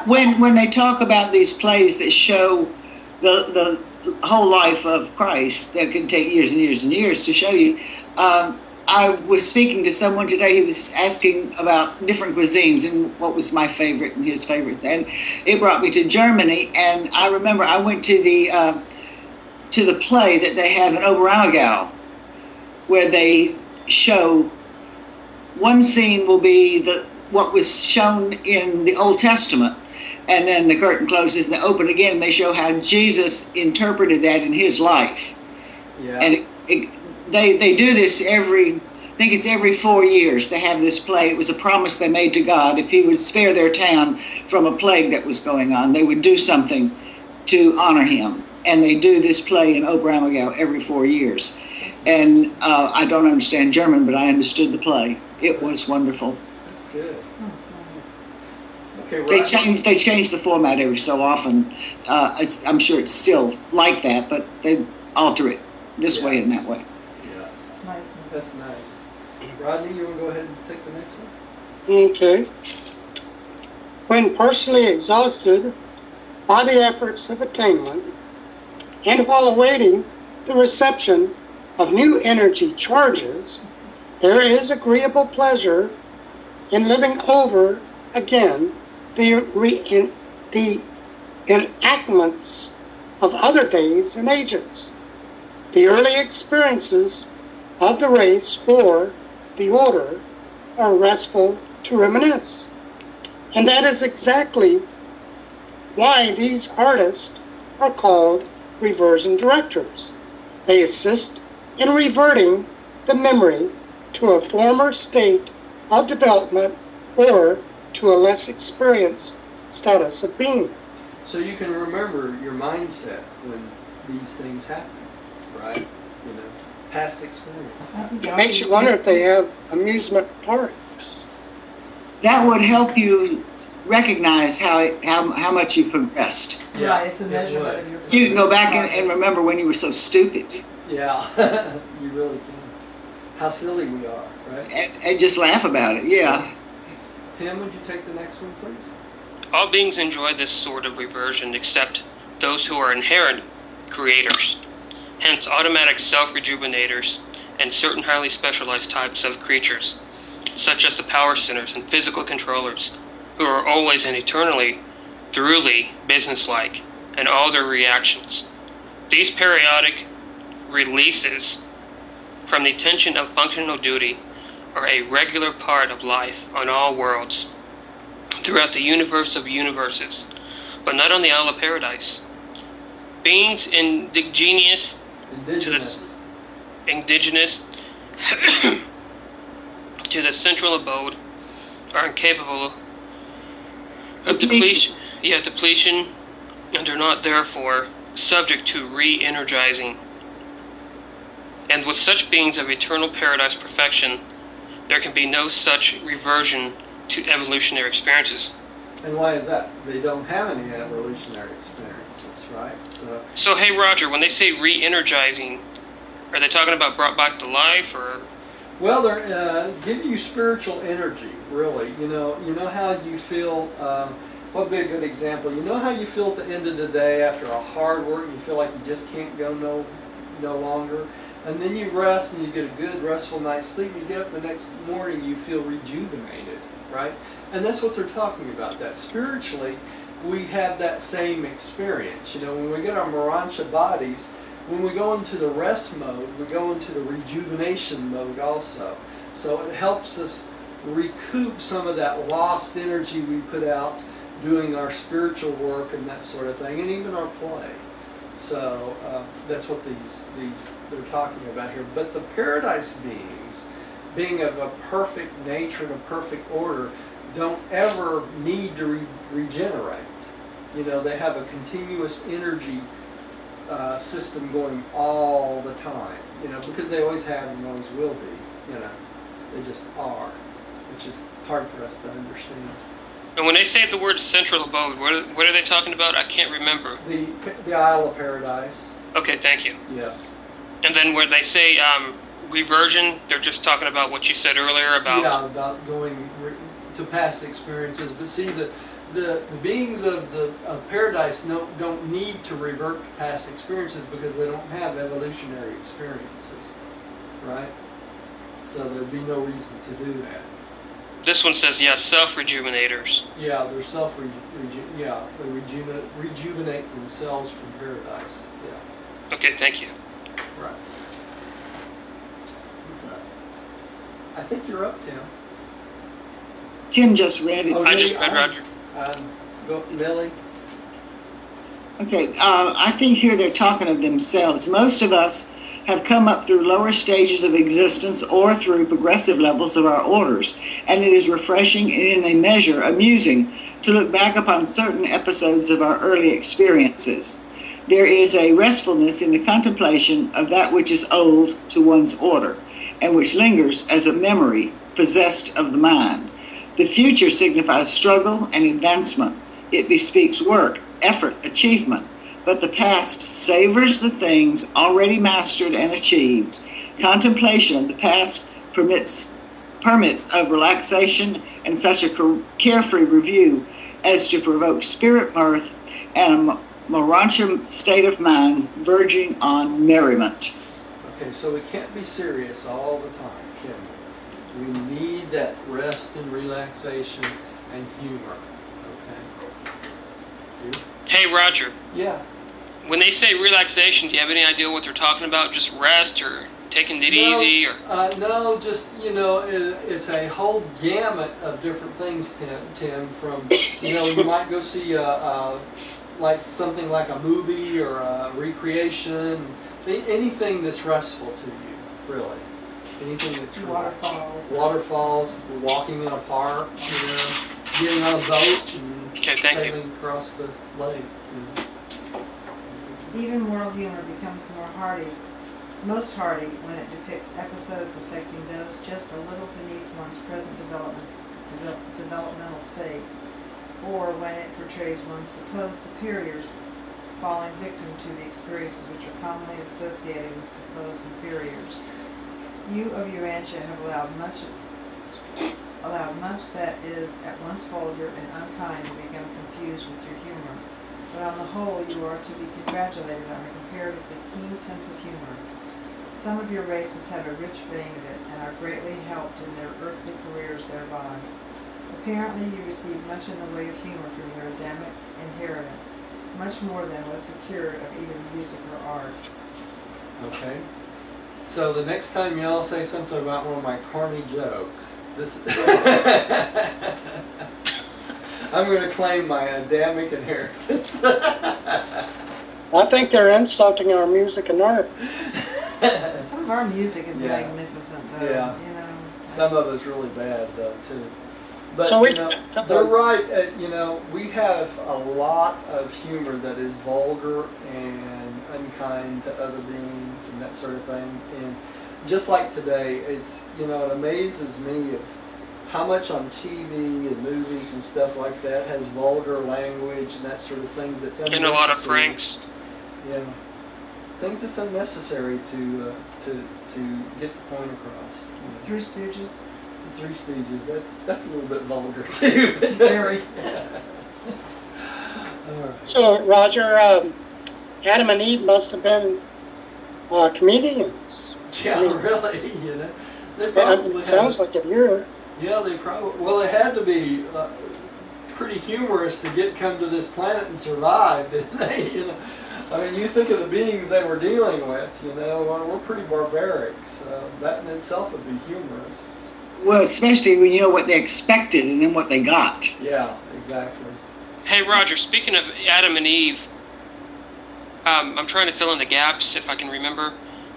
When they talk about these plays that show the whole life of Christ, that can take years and years and years to show you. I was speaking to someone today who was asking about different cuisines and what was my favorite and his favorites, and it brought me to Germany. And I remember I went to the play that they have in Oberammergau, where they show one scene will be what was shown in the Old Testament, and then the curtain closes and they open again and they show how Jesus interpreted that in his life. Yeah. And they do this I think it's every 4 years they have this play. It was a promise they made to God. If he would spare their town from a plague that was going on, they would do something to honor him. And they do this play in Oberammergau every 4 years. And I don't understand German, but I understood the play. It was wonderful. That's good. Okay, They change the format every so often. I'm sure it's still like that, but they alter it this way and that way. Yeah, It's nice. that's nice. Rodney, you want to go ahead and take the next one? Okay. When partially exhausted by the efforts of attainment, and while awaiting the reception of new energy charges, there is agreeable pleasure in living over again the enactments of other days and ages, the early experiences of the race or the order are restful to reminisce. And that is exactly why these artists are called reversion directors. They assist in reverting the memory to a former state of development or to a less experienced status of being. So you can remember your mindset when these things happen, right? You know, past experience. I think It makes you wonder if they have amusement parks. That would help you recognize how much you've progressed. Right, it's a it measurement would. of your. You can go back and remember when you were so stupid Yeah, you really can. How silly we are, right? and just laugh about it. Yeah. Tim, would you take the next one, please? All beings enjoy this sort of reversion except those who are inherent creators, hence automatic self-rejuvenators and certain highly specialized types of creatures, such as the power centers and physical controllers, who are always and eternally, thoroughly businesslike in all their reactions. These periodic releases from the tension of functional duty are a regular part of life on all worlds, throughout the universe of universes, but not on the Isle of Paradise. Beings indigenous to the central abode are incapable of depletion, and are not therefore subject to re-energizing. And with such beings of eternal paradise perfection, there can be no such reversion to evolutionary experiences. And why is that? They don't have any evolutionary experiences, right? So hey Roger, when they say re-energizing, are they talking about brought back to life, or? Well, they're giving you spiritual energy, really. You know how you feel. What would be a good example? You know how you feel at the end of the day after a hard work, you feel like you just can't go no longer, and then you rest and you get a good restful night's sleep. And you get up the next morning, you feel rejuvenated, right? And that's what they're talking about. That spiritually, we have that same experience. You know, when we get our Morontia bodies, when we go into the rest mode, we go into the rejuvenation mode also. So it helps us recoup some of that lost energy we put out doing our spiritual work and that sort of thing, and even our play. So that's what these they're talking about here. But the paradise beings, being of a perfect nature and a perfect order, don't ever need to regenerate. You know, they have a continuous energy system going all the time. You know, because they always have and always will be. You know, they just are, which is hard for us to understand. And when they say the word central abode, what are they talking about? I can't remember. The Isle of Paradise. Okay, thank you. Yeah. And then where they say reversion, they're just talking about what you said earlier about going to past experiences. But see, the beings of paradise don't need to revert to past experiences because they don't have evolutionary experiences, right? So there'd be no reason to do that. This one says, yes, self-rejuvenators. Yeah, they're they rejuvenate themselves from paradise. Yeah. Okay, thank you. Right. I think you're up, Tim. Tim just read it. Oh, I just read Roger. Go, Millie. Okay, I think here they're talking of themselves. Most of us have come up through lower stages of existence or through progressive levels of our orders, and it is refreshing and in a measure amusing to look back upon certain episodes of our early experiences. There is a restfulness in the contemplation of that which is old to one's order, and which lingers as a memory possessed of the mind. The future signifies struggle and advancement. It bespeaks work, effort, achievement. But the past savors the things already mastered and achieved. Contemplation of the past permits of relaxation and such a carefree review as to provoke spirit mirth and a Morontia state of mind verging on merriment. Okay, so we can't be serious all the time, can we? We need that rest and relaxation and humor. Okay? You? Hey, Roger. Yeah. When they say relaxation, do you have any idea what they're talking about? Just rest or taking it easy? Or No, just, it's a whole gamut of different things, Tim, from, you might go see like something like a movie or a recreation, anything that's restful to you, really. Anything that's Waterfalls. Waterfalls, walking in a park, getting on a boat and Okay, thank you. sailing across the lake. Even moral humor becomes most hearty when it depicts episodes affecting those just a little beneath one's present developmental state, or when it portrays one's supposed superiors falling victim to the experiences which are commonly associated with supposed inferiors. You of Urantia have allowed much that is at once vulgar and unkind to become confused with your humor, but on the whole you are to be congratulated on a comparatively keen sense of humor. Some of your races have a rich vein of it and are greatly helped in their earthly careers thereby. Apparently you received much in the way of humor from your Adamic inheritance, much more than was secured of either music or art. Okay. So the next time y'all say something about one of my corny jokes, this I'm going to claim my Adamic inheritance. I think they're insulting our music and art. Some of our music is Yeah. magnificent, though. Yeah. You know. Some of it's really bad, though, too. But, So we- you know, they're right. You know, we have a lot of humor that is vulgar and unkind to other beings and that sort of thing. And just like today, it's, you know, it amazes me of how much on TV and movies and stuff like that has vulgar language and that sort of thing that's unnecessary. And a lot of pranks. Yeah. Things that's unnecessary to get the point across. You know. Three Stooges. The Three Stooges, that's a little bit vulgar too. Very. Alright. So, Roger, Adam and Eve must have been comedians. Yeah, I mean- really, you know. They It probably sounds had, like it here. yeah, they probably, well, they had to be pretty humorous to come to this planet and survive, didn't they? You know, I mean, you think of the beings they were dealing with, you know, we're pretty barbaric, so that in itself would be humorous. Well, especially when you know what they expected and then what they got. Yeah, exactly. Hey, Roger, speaking of Adam and Eve, I'm trying to fill in the gaps if I can remember.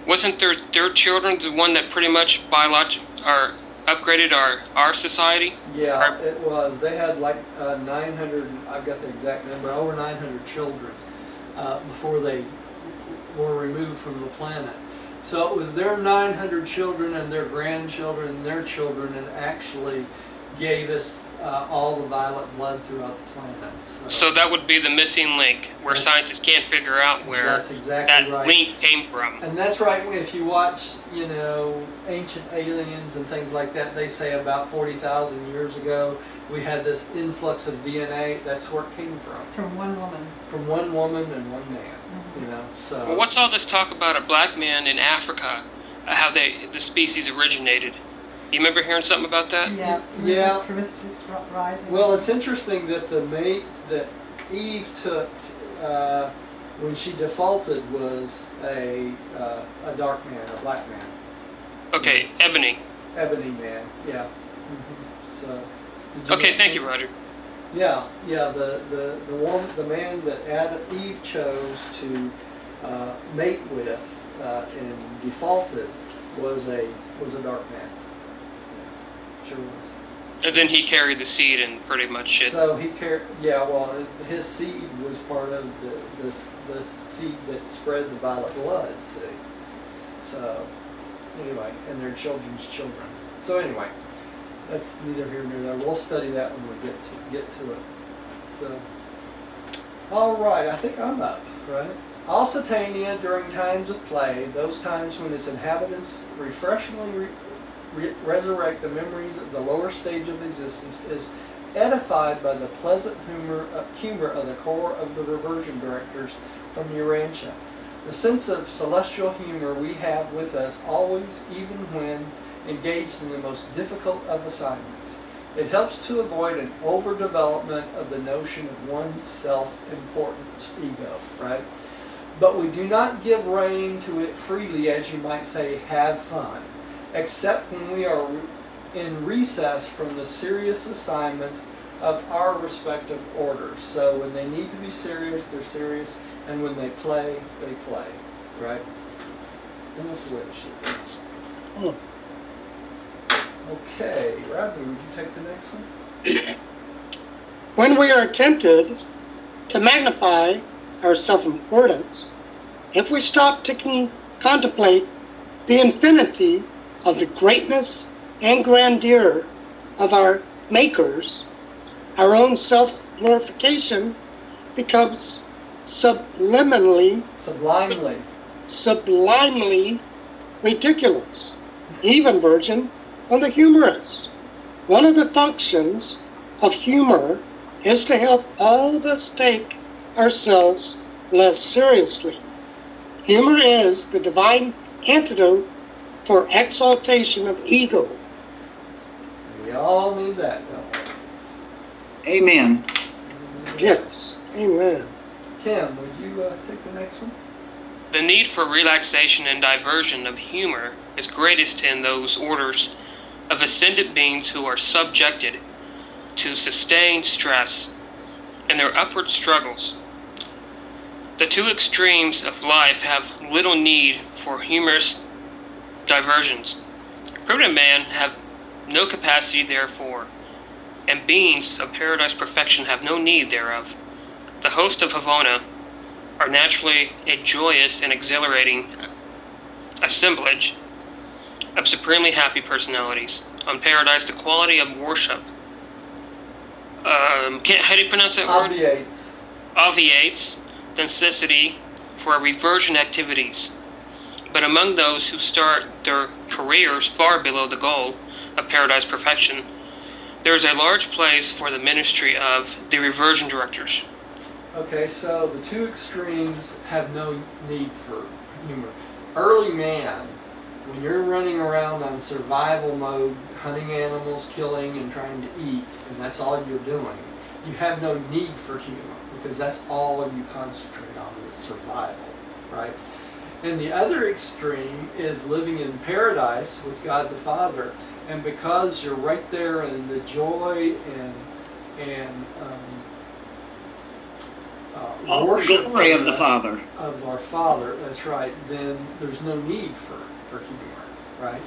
Wasn't their children the one that pretty much upgraded our society? Yeah, it was. They had like 900, I've got the exact number, over 900 children before they were removed from the planet. So it was their 900 children and their grandchildren and their children and actually gave us all the violet blood throughout the planet. So that would be the missing link where That's- scientists can't figure out where That's exactly that right. link came from. And that's right. If you watch, you know, Ancient Aliens and things like that, they say about 40,000 years ago we had this influx of DNA. That's where it came from. From one woman. From one woman and one man. You know. So. Well, what's all this talk about a black man in Africa? How the species originated? You remember hearing something about that? Yeah. Yeah. Prometheus rising. Well, it's interesting that the mate that Eve took when she defaulted was a dark man, a black man. Okay, Ebony. Ebony man, yeah. So. did Okay, know- thank you, Roger. Yeah, yeah. The man that Eve chose to mate with and defaulted was a dark man. Yeah, sure was. And then he carried the seed and pretty much shit. So he carried. Yeah, well, his seed was part of the seed that spread the violet blood. See. So anyway, and their children's children. So anyway. That's neither here nor there. We'll study that when we get to it. So, all right, I think I'm up, right? Alcitania during times of play, those times when its inhabitants refreshingly resurrect the memories of the lower stage of existence, is edified by the pleasant humor of the core of the reversion directors from Urantia. The sense of celestial humor we have with us always, even when engaged in the most difficult of assignments. It helps to avoid an overdevelopment of the notion of one's self-importance, ego, right? But we do not give rein to it freely, as you might say, have fun, except when we are in recess from the serious assignments of our respective orders. So when they need to be serious, they're serious, and when they play, right? And that's the way it should be. Okay, Rodney, would you take the next one? When we are tempted to magnify our self-importance, if we stop to contemplate the infinity of the greatness and grandeur of our makers, our own self-glorification becomes sublimely ridiculous, even verging on the humorous. One of the functions of humor is to help all of us take ourselves less seriously. Humor is the divine antidote for exaltation of ego. We all need that, don't we? Amen. Yes, amen. Tim, would you take the next one? The need for relaxation and diversion of humor is greatest in those orders of ascended beings who are subjected to sustained stress in their upward struggles. The two extremes of life have little need for humorous diversions. Primitive man have no capacity therefore, and beings of paradise perfection have no need thereof. The host of Havona are naturally a joyous and exhilarating assemblage of supremely happy personalities. On paradise, the quality of worship, how do you pronounce that word? Obviates the necessity for reversion activities. But among those who start their careers far below the goal of paradise perfection, there is a large place for the ministry of the reversion directors. Okay, so the two extremes have no need for humor. Early man, when you're running around on survival mode, hunting animals, killing, and trying to eat, and that's all you're doing, you have no need for humor because that's all you concentrate on is survival, right? And the other extreme is living in paradise with God the Father, and because you're right there in the joy and worship glory of the Father, of our Father, that's right, then there's no need for humor, right?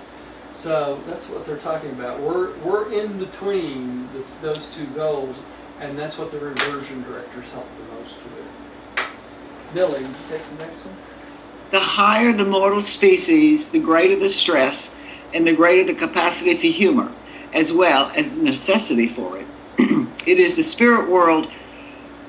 So that's what they're talking about. We're in between those two goals, and that's what the reversion directors help the most with. Billy, would you take the next one? the higher the mortal species, the greater the stress and the greater the capacity for humor, as well as the necessity for it. It is the spirit world.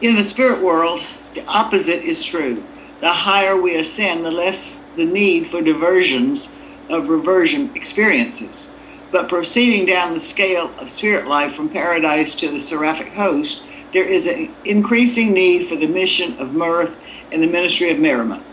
In the spirit world, the opposite is true. The higher we ascend, the less the need for diversions of reversion experiences. But proceeding down the scale of spirit life from paradise to the seraphic host, there is an increasing need for the mission of mirth and the ministry of merriment.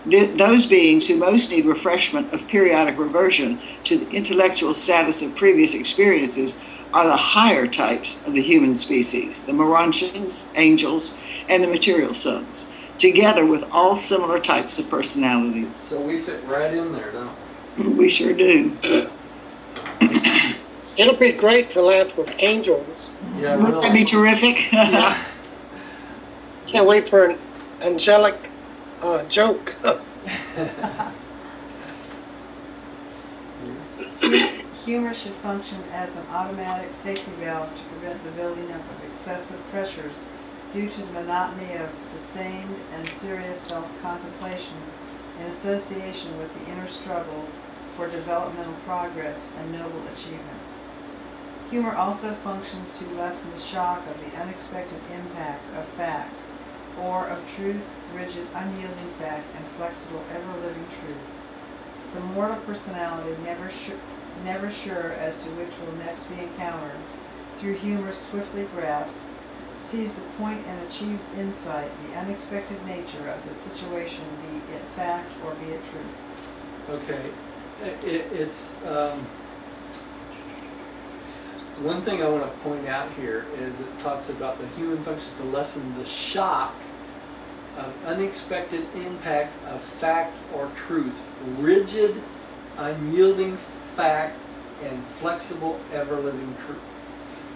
Those beings who most need refreshment of periodic reversion to the intellectual status of previous experiences are the higher types of the human species, the Morontians, angels, and the material sons, together with all similar types of personalities. So we fit right in there, don't we? We sure do. It'll be great to laugh with angels. Yeah, Wouldn't that be terrific? Yeah. Can't wait for an angelic joke. Humor should function as an automatic safety valve to prevent the building up of excessive pressures due to the monotony of sustained and serious self-contemplation in association with the inner struggle for developmental progress and noble achievement. Humor also functions to lessen the shock of the unexpected impact of fact, or of truth, rigid, unyielding fact, and flexible, ever-living truth. The mortal personality, never sure as to which will next be encountered, through humor swiftly grasps, sees the point and achieves insight, the unexpected nature of the situation, be it fact or be it truth. Okay, it's one thing I want to point out here is it talks about the human function to lessen the shock of unexpected impact of fact or truth, rigid, unyielding fact, and flexible, ever-living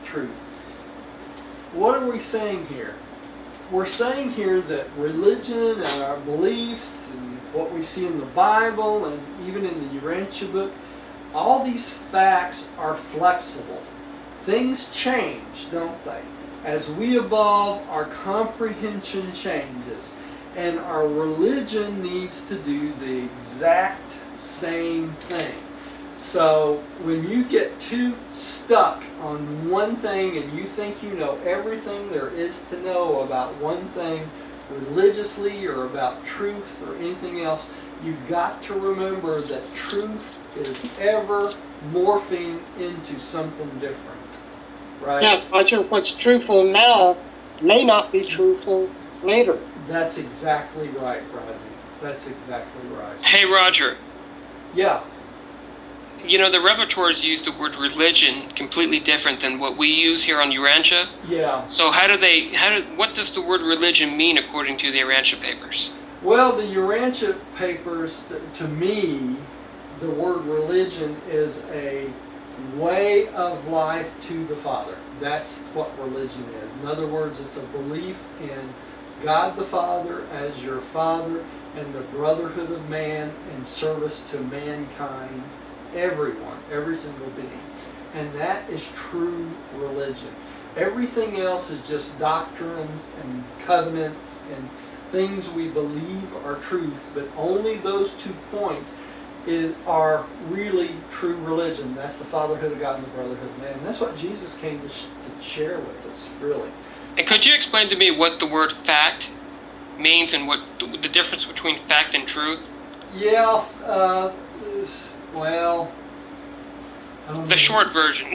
truth. What are we saying here? We're saying here that religion and our beliefs and what we see in the Bible and even in the Morontia book, all these facts are flexible. Things change, don't they? As we evolve, our comprehension changes, and our religion needs to do the exact same thing. So when you get too stuck on one thing and you think you know everything there is to know about one thing religiously or about truth or anything else, you've got to remember that truth is ever morphing into something different. Right? Yeah, Roger, what's truthful now may not be truthful later. That's exactly right, Rodney. That's exactly right. Hey, Roger. Yeah. You know, the repertoires use the word religion completely different than what we use here on Urantia. Yeah. So what does the word religion mean according to the Urantia papers? Well, the Urantia papers, to me, the word religion is a way of life to the Father. That's what religion is. In other words, it's a belief in God the Father as your Father and the brotherhood of man in service to mankind, everyone, every single being. And that is true religion. Everything else is just doctrines and covenants and things we believe are truth, but only those 2 points are really true religion. That's the fatherhood of God and the brotherhood of man. And that's what Jesus came to share with us, really. And could you explain to me what the word fact means and what the difference between fact and truth? Yeah, well, I don't know. The short version.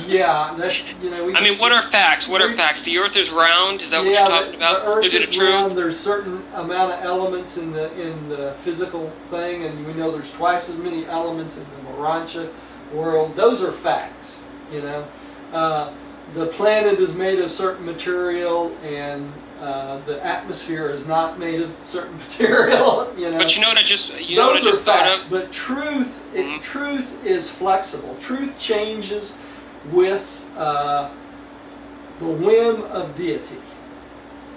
Yeah, that's, you know. What are facts? What are facts? The earth is round? Is that what you're talking about? The earth is it a truth? round. There's certain amount of elements in the physical thing, and we know there's twice as many elements in the Morontia world. Those are facts, you know. The planet is made of certain material, and the atmosphere is not made of certain material, you know. But you know what I just Those are thought facts, of? but truth truth is flexible. Truth changes with the whim of deity.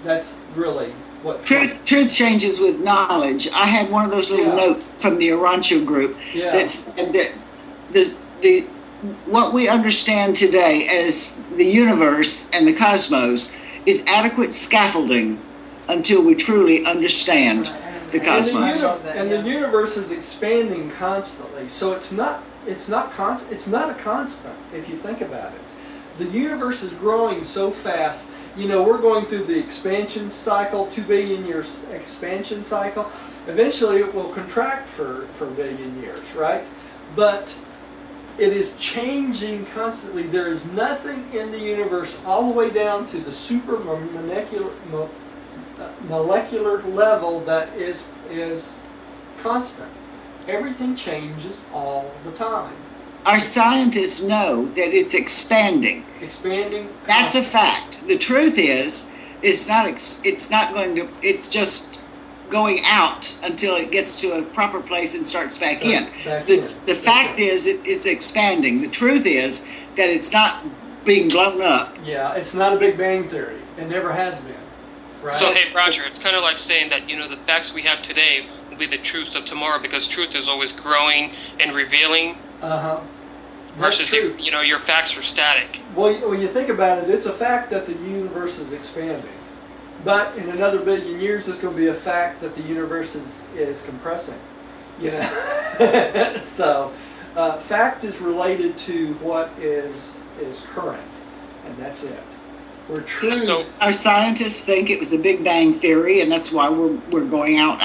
That's really what Truth changes with knowledge. I had one of those little notes from the Urantia group that said that what we understand today as the universe and the cosmos is adequate scaffolding until we truly understand the cosmos. And the universe is expanding constantly, so it's not a constant if you think about it. The universe is growing so fast. You know, we're going through the expansion cycle, 2 billion years expansion cycle. Eventually it will contract for a billion years, right? But it is changing constantly. There is nothing in the universe all the way down to the super molecular level that is constant. Everything changes all the time. Our scientists know that it's expanding. Expanding. That's a fact. The truth is, it's just going out until it gets to a proper place and starts back in. The fact is, it's expanding. The truth is that it's not being blown up. Yeah, it's not a Big Bang Theory. It never has been. Right? So, hey, Roger, it's kind of like saying that, you know, the facts we have today will be the truths of tomorrow because truth is always growing and revealing. Uh-huh. Versus, your facts are static. Well, when you think about it, it's a fact that the universe is expanding. But in another billion years, it's going to be a fact that the universe is compressing. You know? So, fact is related to what is current. And that's it. Where truth... So, our scientists think it was the Big Bang Theory, and that's why we're going out.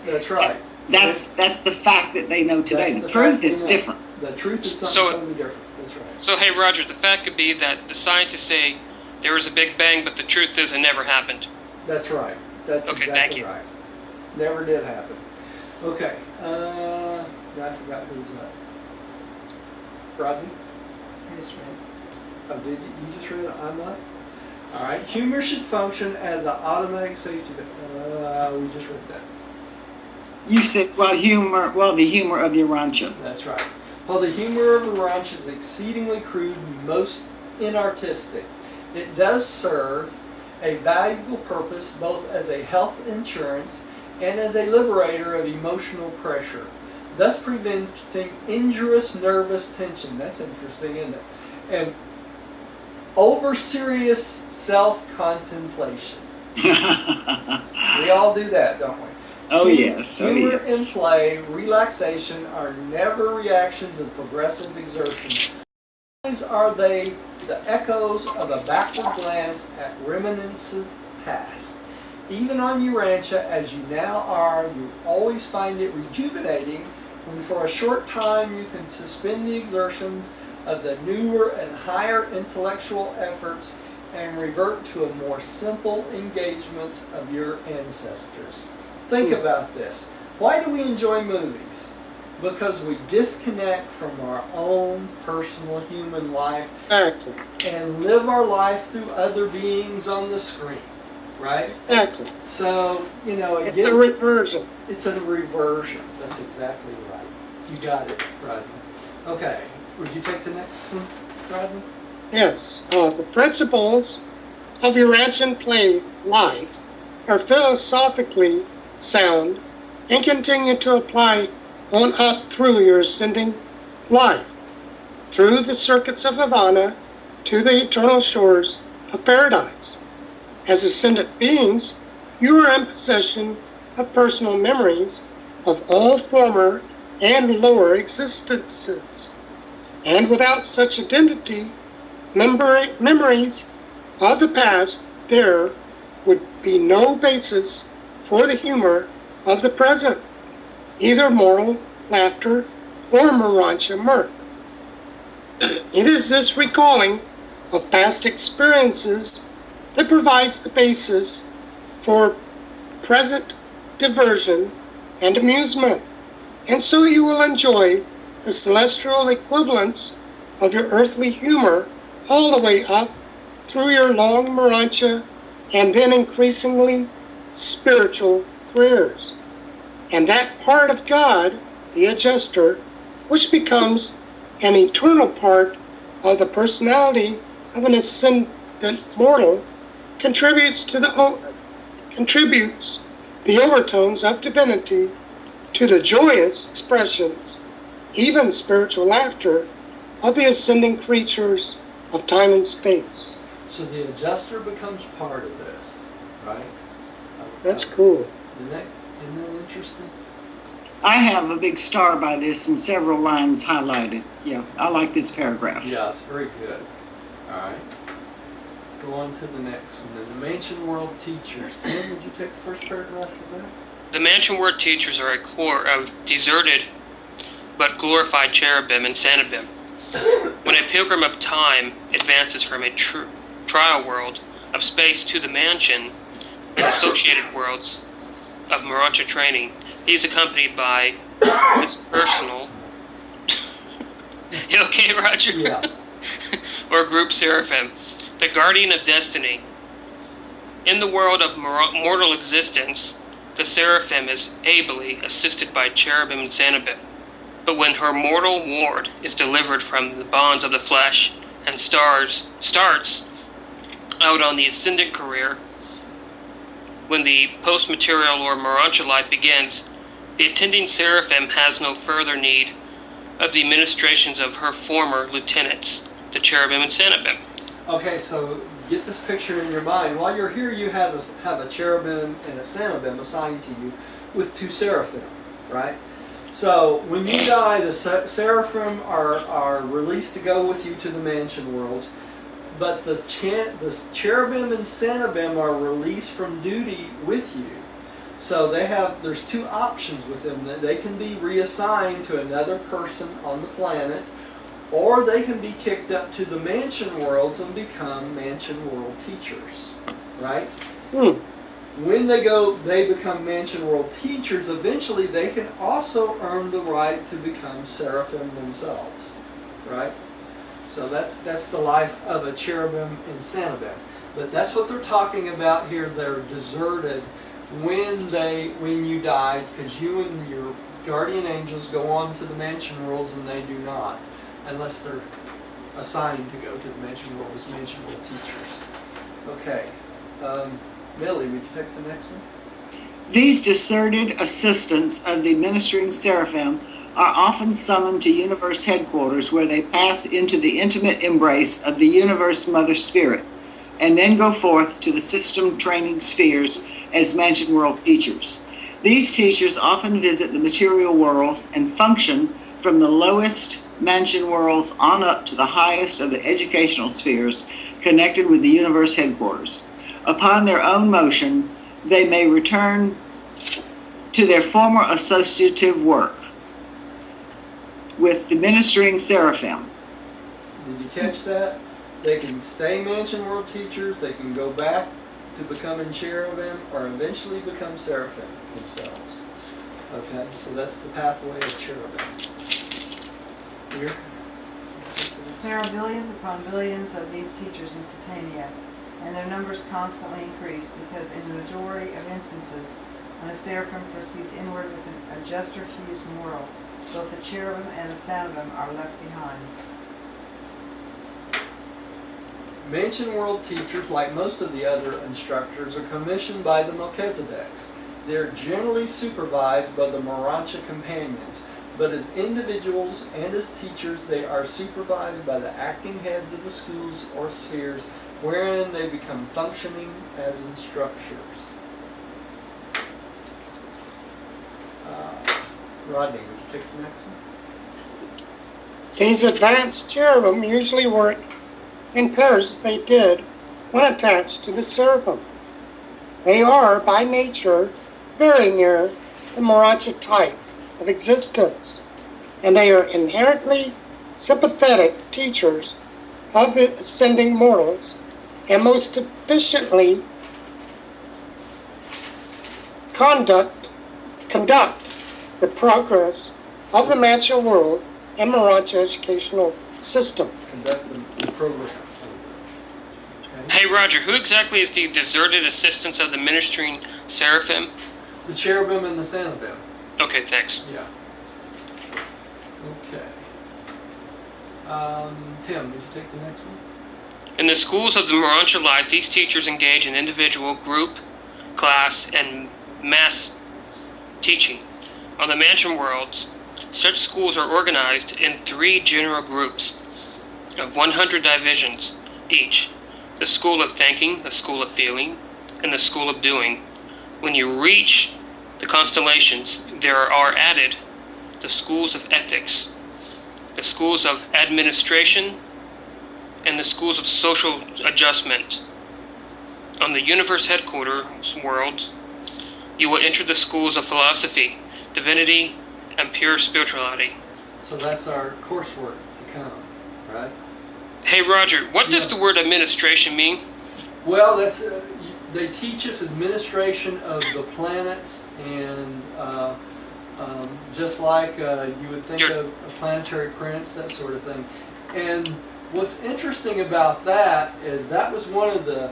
That's right. That's the fact that they know today. The truth is different. The truth is something totally different. That's right. So, hey, Roger, the fact could be that the scientists say there was a Big Bang, but the truth is it never happened. That's right. That's okay, exactly thank you. Right. Never did happen. Okay. I forgot who's up. Rodney? I just read. Oh, did you? You just read it? I'm up? All right. Humor should function as an automatic safety. We just read that. You said, the humor of Urantia. That's right. Well, the humor of Morontia is exceedingly crude and most inartistic. It does serve a valuable purpose both as a health insurance and as a liberator of emotional pressure, thus preventing injurious nervous tension. That's interesting, isn't it? over serious self-contemplation. We all do that, don't we? Oh, yes. Oh, Humor yes. and play, relaxation are never reactions of progressive exertion. Always are they the echoes of a backward glance at reminiscent past. Even on Morontia, as you now are, you always find it rejuvenating when for a short time you can suspend the exertions of the newer and higher intellectual efforts and revert to a more simple engagements of your ancestors. Think about this. Why do we enjoy movies? Because we disconnect from our own personal human life Exactly. and live our life through other beings on the screen, right? Exactly. So, you know, It's a reversion. it's a reversion. That's exactly right. You got it, Rodney. Okay, would you take the next one, Rodney? Yes. The principles of Urantian play life are philosophically sound and continue to apply on up through your ascending life, through the circuits of Havana to the eternal shores of paradise. As ascendant beings, you are in possession of personal memories of all former and lower existences. And without such identity, memories of the past, there would be no basis for the humor of the present, either moral laughter or Morontia mirth. It is this recalling of past experiences that provides the basis for present diversion and amusement, and so you will enjoy the celestial equivalents of your earthly humor all the way up through your long Morontia and then increasingly spiritual careers. And that part of God, the adjuster, which becomes an eternal part of the personality of an ascendant mortal, contributes the overtones of divinity to the joyous expressions, even spiritual laughter, of the ascending creatures of time and space. So the adjuster becomes part of this, right? That's cool. Isn't that interesting? I have a big star by this and several lines highlighted. Yeah, I like this paragraph. Yeah, it's very good. All right. Let's go on to the next one. The Mansion World Teachers. Tim, would you take the first paragraph of that? The mansion world teachers are a core of deserted but glorified cherubim and sanibim. When a pilgrim of time advances from a trial world of space to the mansion and associated worlds of Morontia training, he is accompanied by his personal... You okay, Roger? Yeah. Or group seraphim, the guardian of destiny. In the world of mortal existence, the seraphim is ably assisted by cherubim and sanibim. But when her mortal ward is delivered from the bonds of the flesh and starts out on the ascendant career, when the post-material or Morontia life begins, the attending seraphim has no further need of the administrations of her former lieutenants, the cherubim and sanibim. Okay, so get this picture in your mind. While you're here, you have a cherubim and a sanibim assigned to you with two seraphim, right? So when you die, the seraphim are released to go with you to the mansion worlds, but the cherubim and sanibim are released from duty with you. So there's two options with them. That they can be reassigned to another person on the planet, or they can be kicked up to the mansion worlds and become mansion world teachers, right? When they become mansion world teachers, eventually they can also earn the right to become seraphim themselves, right? So that's the life of a cherubim and sanibim. But that's what they're talking about here. They're deserted when you die, because you and your guardian angels go on to the mansion worlds and they do not, unless they're assigned to go to the mansion world as mansion world teachers. Okay. Millie, would you take the next one? These deserted assistants of the ministering seraphim are often summoned to universe headquarters, where they pass into the intimate embrace of the universe mother spirit, and then go forth to the system training spheres as mansion world teachers. These teachers often visit the material worlds and function from the lowest mansion worlds on up to the highest of the educational spheres connected with the universe headquarters. Upon their own motion, they may return to their former associative work with the ministering seraphim. Did you catch that? They can stay mansion world teachers, they can go back to becoming cherubim, or eventually become seraphim themselves. Okay, so that's the pathway of cherubim. Here. There are billions upon billions of these teachers in Satania, and their numbers constantly increase, because in the majority of instances, when a seraphim proceeds inward with an adjuster fused mortal, both the cherubim and the seraphim are left behind. Mansion world teachers, like most of the other instructors, are commissioned by the Melchizedeks. They are generally supervised by the Morontia companions, but as individuals and as teachers, they are supervised by the acting heads of the schools or spheres wherein they become functioning as instructors. Rodney, would you take the next one? These advanced cherubim usually work in pairs as they did when attached to the seraphim. They are, by nature, very near the Morontia type of existence, and they are inherently sympathetic teachers of the ascending mortals, and most efficiently conduct the progress of the mansion world and Morontia educational system. Conduct the program. Okay. Hey Roger, who exactly is the deserted assistants of the ministering seraphim? The cherubim and the seraphim. Okay, thanks. Yeah. Okay. Tim, would you take the next one? In the schools of the Morontia life, these teachers engage in individual, group, class, and mass teaching. On the mansion worlds, such schools are organized in 3 general groups of 100 divisions each: the school of thinking, the school of feeling, and the school of doing. When you reach the constellations, there are added the schools of ethics, the schools of administration, and the schools of social adjustment. On the universe headquarters worlds, you will enter the schools of philosophy, divinity, and pure spirituality. So that's our coursework to come, right? Hey Roger, what does Yeah. the word administration mean? Well, that's they teach us administration of the planets, and just like you would think of a planetary prince, that sort of thing. And what's interesting about that is that was one of the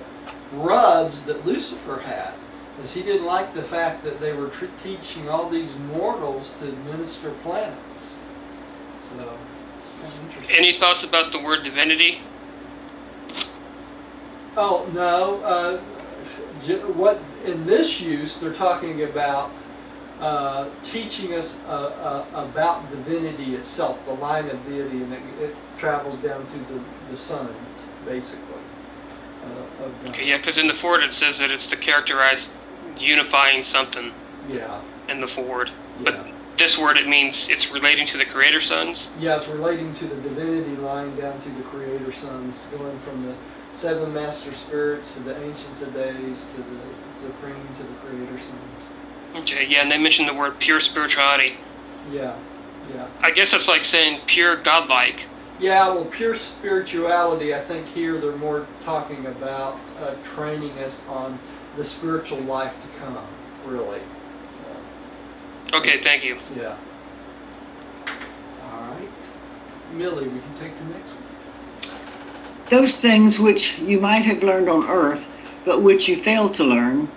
rubs that Lucifer had, is he didn't like the fact that they were teaching all these mortals to administer planets. So, kind of interesting. Any thoughts about the word divinity? Oh, no. What in this use they're talking about teaching us about divinity itself, the line of deity, and it travels down through the sons, basically. Of God. Okay, yeah, because in the forward it says that it's to characterize unifying something Yeah. in the forward. Yeah. But this word, it means it's relating to the creator sons. Yeah, it's relating to the divinity line down through the creator sons, going from the 7 master spirits to the ancients of days to the supreme to the creator sons. Okay, yeah, and they mentioned the word pure spirituality. Yeah, yeah. I guess it's like saying pure godlike. Yeah, well, pure spirituality, I think here they're more talking about training us on the spiritual life to come, really. Okay, thank you. Yeah. All right. Millie, we can take the next one. Those things which you might have learned on earth, but which you failed to learn,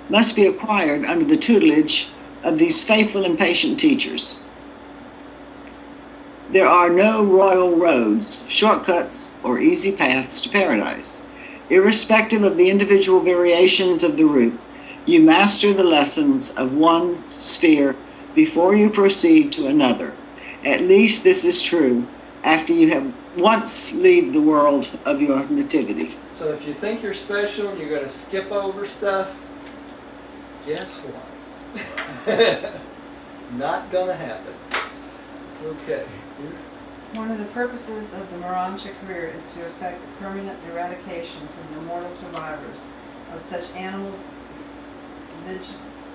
must be acquired under the tutelage of these faithful and patient teachers. There are no royal roads, shortcuts, or easy paths to paradise. Irrespective of the individual variations of the route, you master the lessons of one sphere before you proceed to another. At least this is true after you have once leave the world of your nativity. So if you think you're special and you're going to skip over stuff, guess what? Not going to happen. Okay. One of the purposes of the Morontia career is to effect the permanent eradication from the mortal survivors of such animal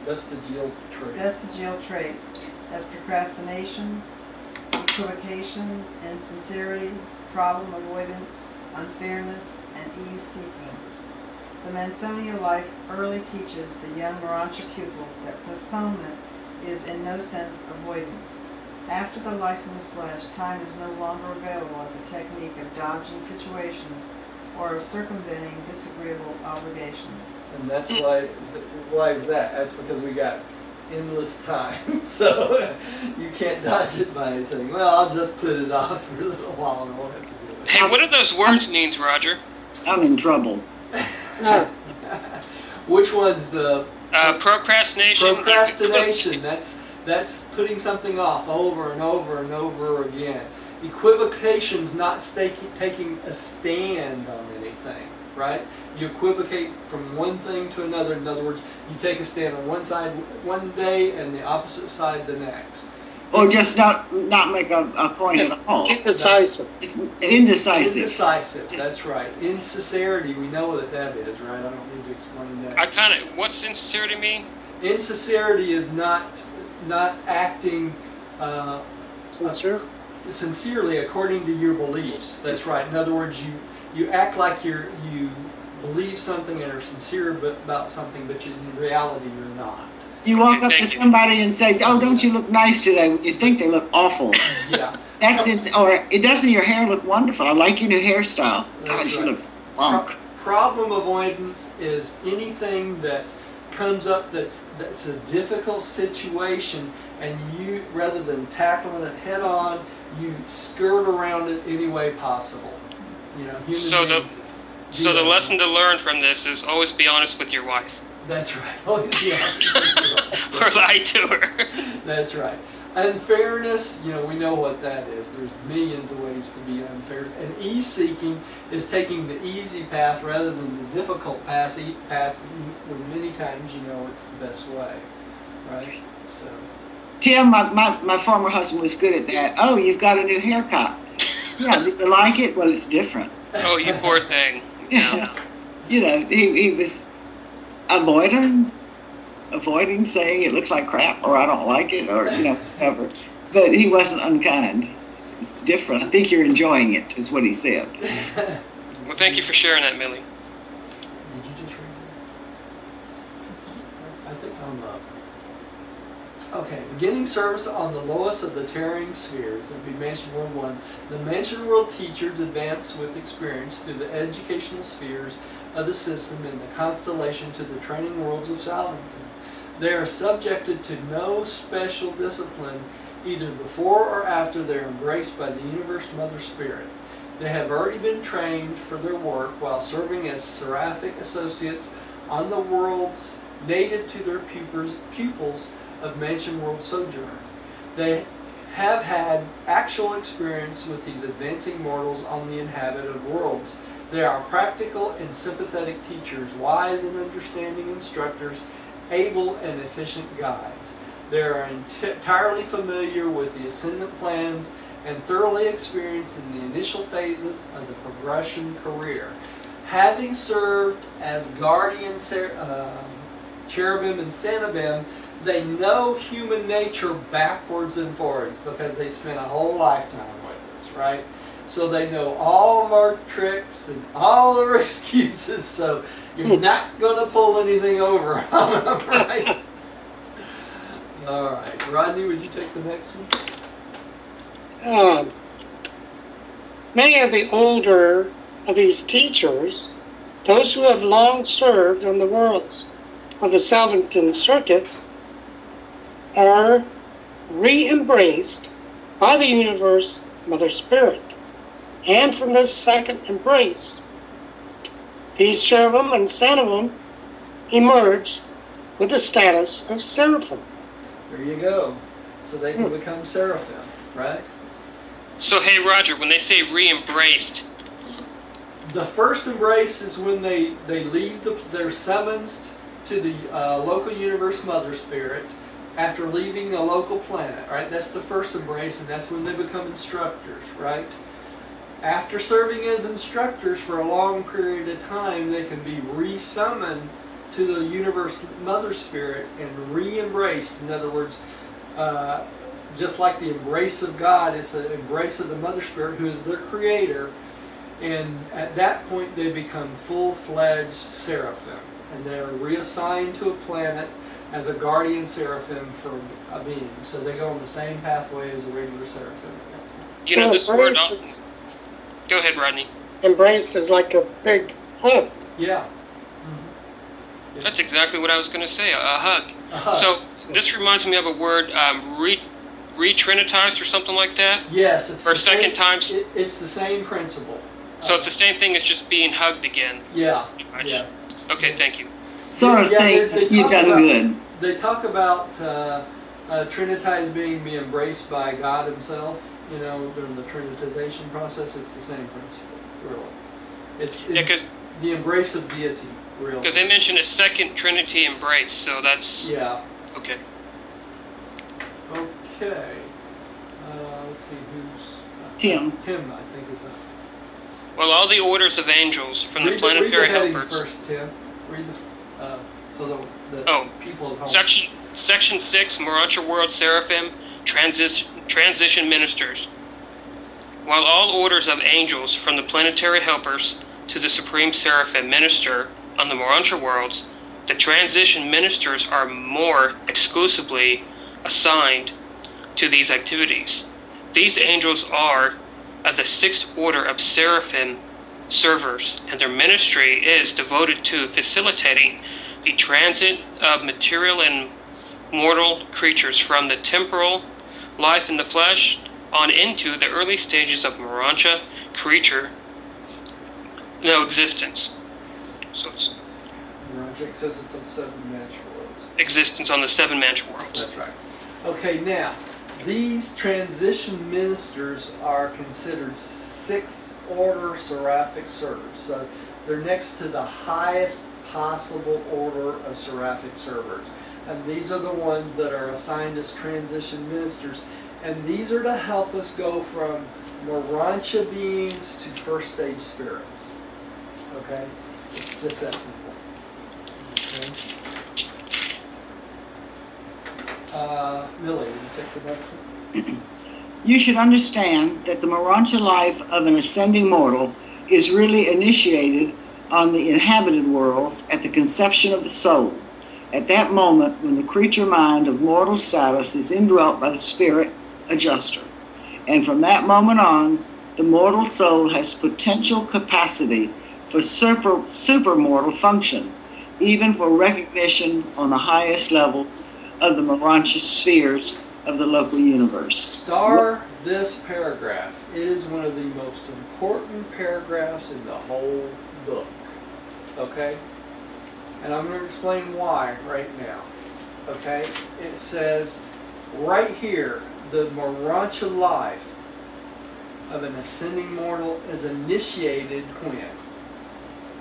vestigial traits as procrastination, equivocation, insincerity, problem avoidance, unfairness, and ease-seeking. The Mansonia life early teaches the young Morontia pupils that postponement is in no sense avoidance. After the life in the flesh, time is no longer available as a technique of dodging situations or of circumventing disagreeable obligations. And that's why is that? That's because we got endless time. So you can't dodge it by saying, well, I'll just put it off for a little while and I won't have to do it. Hey, what do those words mean, Roger? I'm in trouble. Which one's the Procrastination. procrastination? That's putting something off over and over and over again. Equivocation's not taking a stand on anything, right? You equivocate from one thing to another. In other words, you take a stand on one side one day and the opposite side the next. Or just not make a point at all. Indecisive. It's indecisive. Indecisive, that's right. Insincerity, we know what that is, right? I don't need to explain that. What's insincerity mean? Insincerity is not acting sincerely according to your beliefs. That's right. In other words, you act like you believe something and are sincere about something, but in reality you're not. You walk up to somebody and say, "Oh, don't you look nice today?" When you think they look awful. Yeah. That's it. Or doesn't your hair look wonderful? I like your new hairstyle. God, she looks plunk. Problem avoidance is anything that comes up that's a difficult situation, and you, rather than tackling it head on, you skirt around it any way possible. You know, So the lesson to learn from this is always be honest with your wife. That's right. Always be honest with your wife. Or lie to her. That's right. Unfairness, we know what that is. There's millions of ways to be unfair. And ease-seeking is taking the easy path rather than the difficult path when many times you know it's the best way, right? So. Tim, my former husband was good at that. Oh, you've got a new haircut. Yeah, did you like it? Well, it's different. Oh, you poor thing. Yeah. He was avoiding saying it looks like crap or I don't like it or whatever. But he wasn't unkind. It's different. I think you're enjoying it, is what he said. Well, thank you for sharing that, Millie. Did you just read that? I think I'm up. Okay, beginning service on the lowest of the terrene spheres, that'd be Mansion World 1. The Mansion World teachers advance with experience through the educational spheres of the system in the constellation to the training worlds of Salvington. They are subjected to no special discipline either before or after they are embraced by the Universe Mother Spirit. They have already been trained for their work while serving as seraphic associates on the worlds native to their pupils of Mansion World Sojourner. They have had actual experience with these advancing mortals on the inhabited worlds. They are practical and sympathetic teachers, wise and understanding instructors, able and efficient guides. They are entirely familiar with the ascendant plans and thoroughly experienced in the initial phases of the progression career. Having served as guardian cherubim and cenobim, they know human nature backwards and forwards because they spent a whole lifetime with us, right? So they know all of our tricks and all of our excuses, so you're not going to pull anything over on them, right? All right. Rodney, would you take the next one? Many of the older of these teachers, those who have long served on the worlds of the Salvington Circuit, are re-embraced by the Universe Mother Spirit. And from this second embrace, these cherubim and cenobim emerge with the status of seraphim. There you go. So they can become seraphim, right? So, hey, Roger, when they say re-embraced, The first embrace is when they leave they're summoned to the local universe mother spirit after leaving a local planet, right? That's the first embrace, and that's when they become instructors, right? After serving as instructors for a long period of time, they can be re-summoned to the universe mother spirit and re-embraced. In other words, just like the embrace of God, it's the embrace of the mother spirit who is their creator. And at that point, they become full-fledged seraphim, and they're reassigned to a planet as a guardian seraphim for a being. So they go on the same pathway as a regular seraphim. you know, this word. embraced is, Go ahead, Rodney. embraced is like a big hug. Yeah. That's exactly what I was going to say. A hug. A hug. So this reminds me of a word, re-trinitized or something like that. Yes, it's Or the second same, times. It's the same principle. So it's the same thing as just being hugged again. Yeah. pretty much. Yeah. Okay, thank you. Sort of Yeah, think they you've talk done about- good. They talk about Trinitized being embraced by God Himself. You know, during the Trinitization process, it's the same principle, really. It's Yeah, because the embrace of deity, really. they mentioned a second Trinity embrace, so that's Yeah. okay. Okay. Let's see who's Tim. Tim, I think is up. Well, all the orders of angels from the read planetary the heading helpers. first, Tim. Read the so the Oh, people at home. Section 6, Morontia World Seraphim, Transition Ministers. While all orders of angels from the planetary helpers to the Supreme Seraphim minister on the Morontia worlds, the transition ministers are more exclusively assigned to these activities. These angels are of the 6th order of Seraphim servers, and their ministry is devoted to facilitating the transit of material and mortal creatures from the temporal life in the flesh on into the early stages of Morontia existence. So it's Roger says it's on 7 natural worlds. existence on the 7 mantra worlds. That's right. Okay, now these transition ministers are considered 6th order seraphic servers. So they're next to the highest possible order of seraphic servers. And these are the ones that are assigned as transition ministers. And these are to help us go from Morontia beings to first stage spirits. Okay? It's just that simple. Okay? Millie, will you take the next one? You should understand that the Morontia life of an ascending mortal is really initiated on the inhabited worlds at the conception of the soul, at that moment when the creature mind of mortal status is indwelt by the spirit adjuster. And from that moment on, the mortal soul has potential capacity for supermortal function, even for recognition on the highest levels of the Morontia spheres of the local universe. Star this paragraph. It is one of the most important paragraphs in the whole book. Okay? And I'm going to explain why right now. Okay? It says right here, the Morontia life of an ascending mortal is initiated when?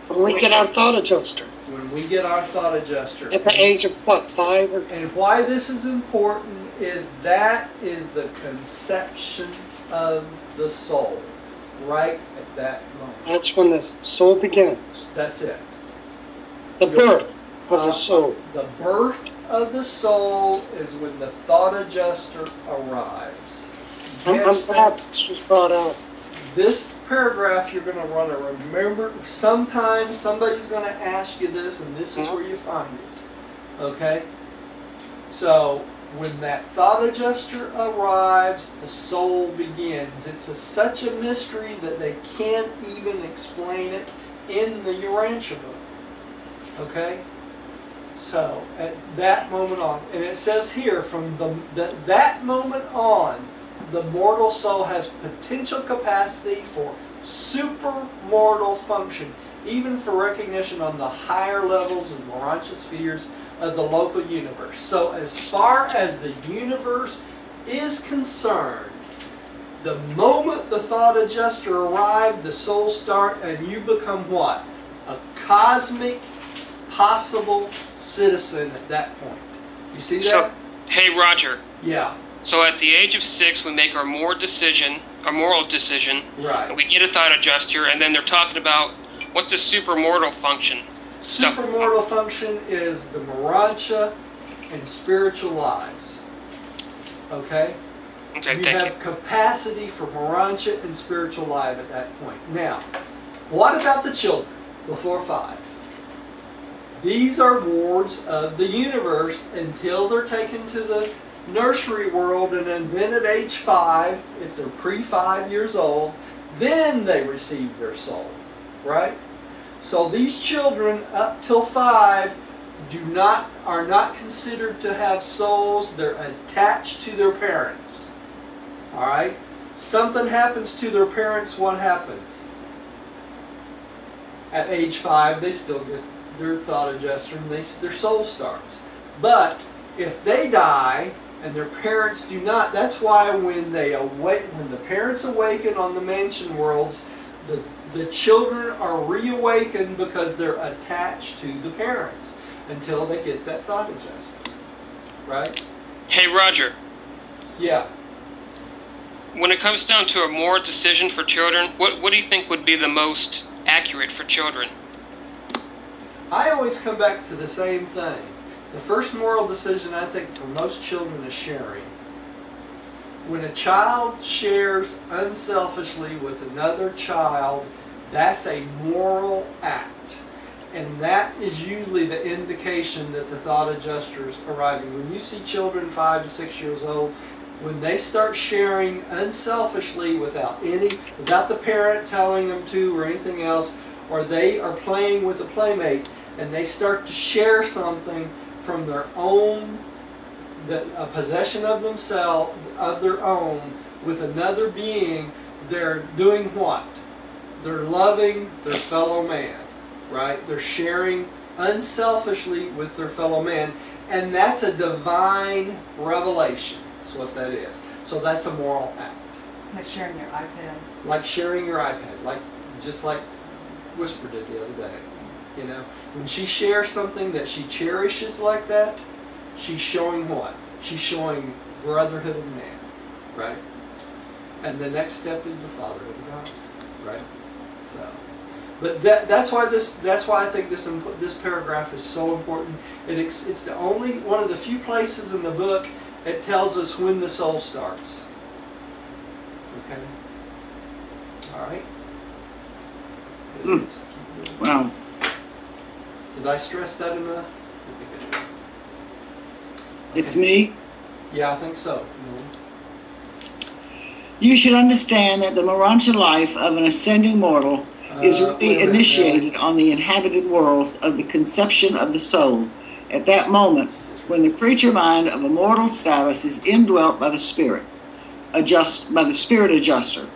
When we get our thought adjuster. When we get our thought adjuster. At the age of what, 5 or And why this is important is that is the conception of the soul, right at that moment. that's when the soul begins. That's it. The birth of the soul. The birth of the soul is when the thought adjuster arrives. I'm Catch glad that? this was brought out. This paragraph you're going to want to remember. Sometimes somebody's going to ask you this, and this is where you find it. Okay? So, when that thought adjuster arrives, the soul begins. It's such a mystery that they can't even explain it in the Urantia book. Okay? So, at that moment on, and it says here, from that moment on, the mortal soul has potential capacity for supermortal function, even for recognition on the higher levels of Morontia spheres of the local universe. So as far as the universe is concerned, the moment the thought adjuster arrived, the soul start, and you become what? A cosmic possible citizen at that point. You see that? So, hey Roger. Yeah. So at the age of 6, we make our moral decision, Right. and we get a thought adjuster, and then they're talking about what's a supermortal function. Supermortal function is the Morontia and spiritual lives. Okay? Okay, You thank have you. capacity for Morontia and spiritual life at that point. Now, what about the children before 5? These are wards of the universe until they're taken to the nursery world, and then at age 5, if they're pre-5 years old, then they receive their soul, right? So these children up till 5 are not considered to have souls. They're attached to their parents. All right? Something happens to their parents, what happens? At age 5, they still get their thought adjuster and their soul starts. But if they die and their parents do not, that's why when the parents awaken on the mansion worlds, the children are reawakened because they're attached to the parents until they get that thought adjuster. Right? Hey Roger, Yeah. when it comes down to a moral decision for children, what do you think would be the most accurate for children? I always come back to the same thing. The first moral decision I think for most children is sharing. When a child shares unselfishly with another child, that's a moral act. And that is usually the indication that the thought adjuster is arriving. When you see children 5 to 6 years old, when they start sharing unselfishly without the parent telling them to or anything else, or they are playing with a playmate and they start to share something from their own, a possession of themselves, of their own, with another being, they're doing what? They're loving their fellow man, right? They're sharing unselfishly with their fellow man, and that's a divine revelation. That's what that is. So that's a moral act. Like sharing your iPad. Like sharing your iPad, just like Whisper did the other day. You know, when she shares something that she cherishes like that, she's showing what? She's showing brotherhood of man, right? And the next step is the fatherhood of God, right? So, but that's why I think this paragraph is so important. It's the only one of the few places in the book it tells us when the soul starts. Okay. All right. Wow. Did I stress that enough? I think I did. It's me. Yeah, I think so. You should understand that the Morontia life of an ascending mortal is wait a minute, initiated on the inhabited worlds of the conception of the soul. At that moment, when the creature mind of a mortal status is indwelt by the spirit adjuster,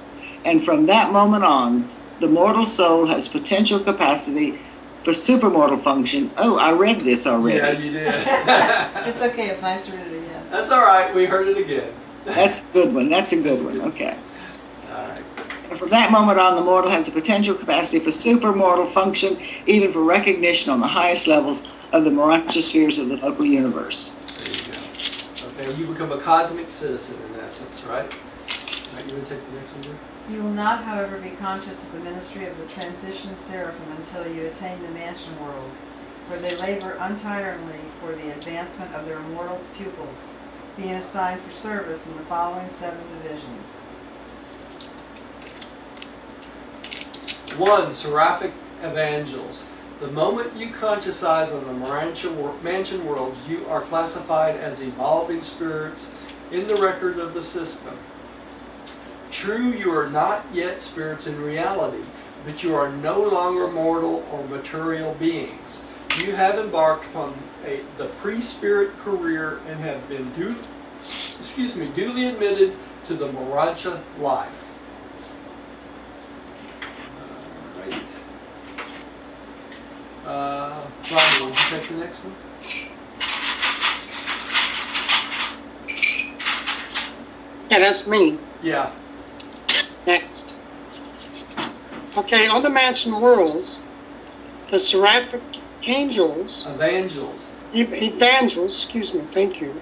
and from that moment on, the mortal soul has potential capacity for supermortal function. Oh, I read this already. Yeah, you did. It's okay, it's nice to read it again. That's all right. We heard it again. That's a good one. That's a good one. Okay. All right. And from that moment on, the mortal has a potential capacity for supermortal function, even for recognition on the highest levels of the Morontia spheres of the local universe. There you go. Okay, you become a cosmic citizen in essence, right? All right, you want to take the next one, Jim? You will not, however, be conscious of the ministry of the transition seraphim until you attain the mansion worlds, where they labor untiringly for the advancement of their immortal pupils, being assigned for service in the following 7 divisions. 1. Seraphic evangels. The moment you conscientize on the mansion worlds, you are classified as evolving spirits in the record of the system. True, you are not yet spirits in reality, but you are no longer mortal or material beings. You have embarked upon the pre-spirit career and have been duly admitted to the Morontia life. All right. Brian, will you take the next one? Yeah, that's me. Yeah. Next. Okay, on the mansion worlds, the seraphic angels, evangels, excuse me, thank you.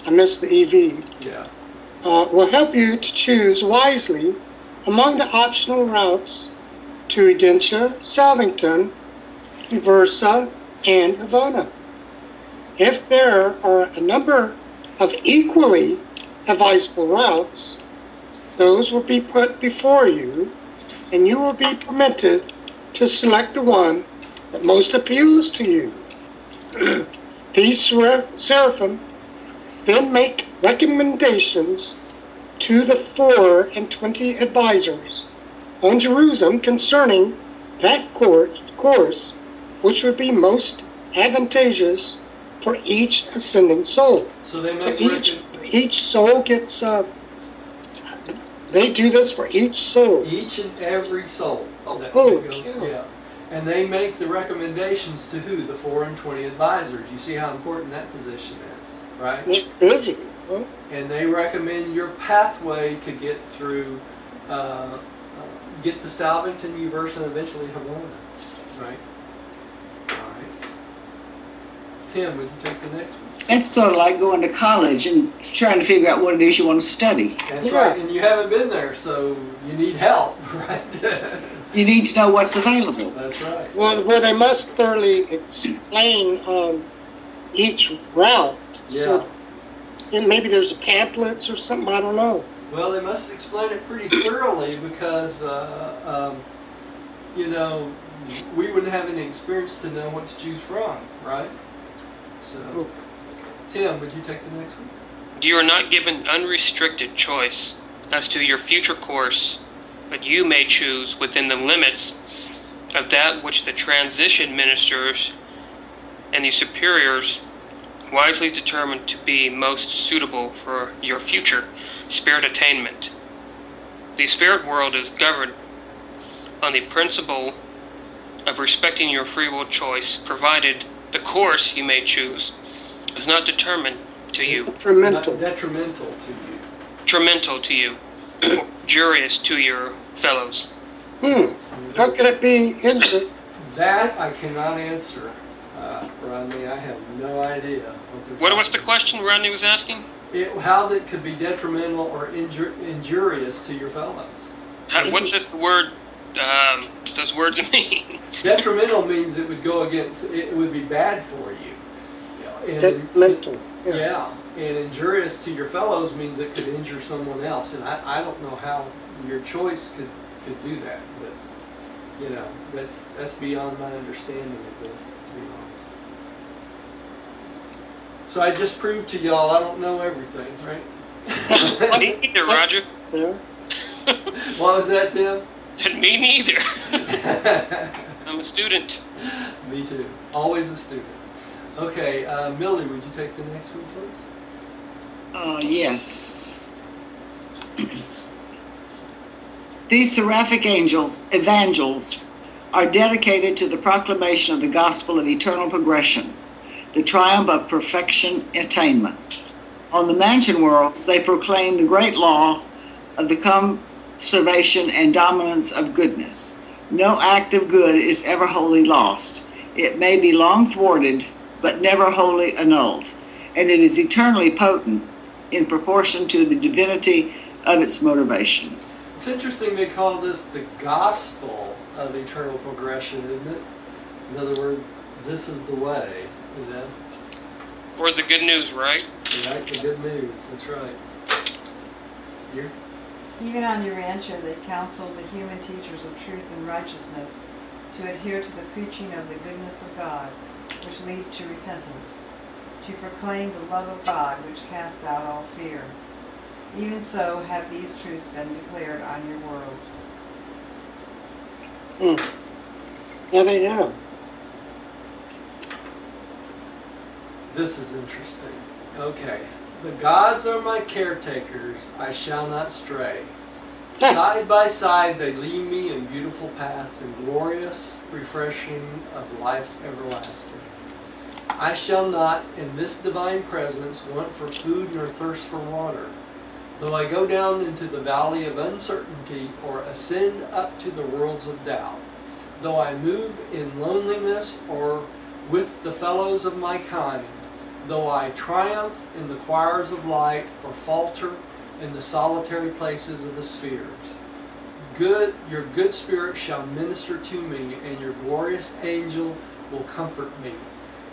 I missed the EV. Yeah. Will help you to choose wisely among the optional routes to Edentia, Salvington, Versa, and Havona. If there are a number of equally advisable routes, those will be put before you, and you will be permitted to select the one that most appeals to you. These seraphim then make recommendations to the 24 advisors on Jerusalem concerning that course which would be most advantageous for each ascending soul. So they make each soul gets they do this for each soul. Each and every soul. Yeah. And they make the recommendations to who? The 24 advisors. You see how important that position is, right? It's busy. Huh? And they recommend your pathway to get through, get to Salvington, Uverse, and eventually Havana, right? All right. Tim, would you take the next one? It's sort of like going to college and trying to figure out what it is you want to study. That's right, and you haven't been there, so you need help, right? You need to know what's available. That's right. Well, they must thoroughly explain each route. Yeah. So maybe there's pamphlets or something, I don't know. Well, they must explain it pretty thoroughly because, you know, we wouldn't have any experience to know what to choose from, right? So, Tim, would you take the next one? You are not given unrestricted choice as to your future course, but you may choose within the limits of that which the transition ministers and the superiors wisely determine to be most suitable for your future spirit attainment. The spirit world is governed on the principle of respecting your free will choice, provided the course you may choose is not determined to you. Detrimental. Detrimental to you. Detrimental to you, or injurious to your fellows. How could it be injured? That I cannot answer, Rodney. I have no idea. What was the question Rodney was asking? How that could be detrimental or injurious to your fellows. What's this word? Those words mean? Detrimental means it would go against. It would be bad for you. Detrimental. Yeah, and injurious to your fellows means it could injure someone else, and I don't know how your choice could do that, but you know that's beyond my understanding of this, to be honest. So I just proved to y'all I don't know everything, right? Me neither, Roger. Yeah. What was that, Tim? Me neither. I'm a student. Me too. Always a student. Okay, Millie, would you take the next one, please? Yes. These seraphic evangels, are dedicated to the proclamation of the gospel of eternal progression, the triumph of perfection attainment. On the mansion worlds, they proclaim the great law of the conservation and dominance of goodness. No act of good is ever wholly lost. It may be long thwarted, but never wholly annulled, and it is eternally potent in proportion to the divinity of its motivation. It's interesting they call this the gospel of eternal progression, isn't it? In other words, this is the way, you know? Or the good news, right? Right, the good news, that's right. Here? Even on Morontia, they counseled the human teachers of truth and righteousness to adhere to the preaching of the goodness of God, which leads to repentance, to proclaim the love of God, which casts out all fear. Even so have these truths been declared on your world. Yeah, they have. This is interesting. Okay. The gods are my caretakers, I shall not stray. Side by side they lead me in beautiful paths and glorious refreshing of life everlasting. I shall not, in this divine presence, want for food nor thirst for water. Though I go down into the valley of uncertainty or ascend up to the worlds of doubt, though I move in loneliness or with the fellows of my kind, though I triumph in the choirs of light or falter in the solitary places of the spheres, your good spirit shall minister to me, and your glorious angel will comfort me.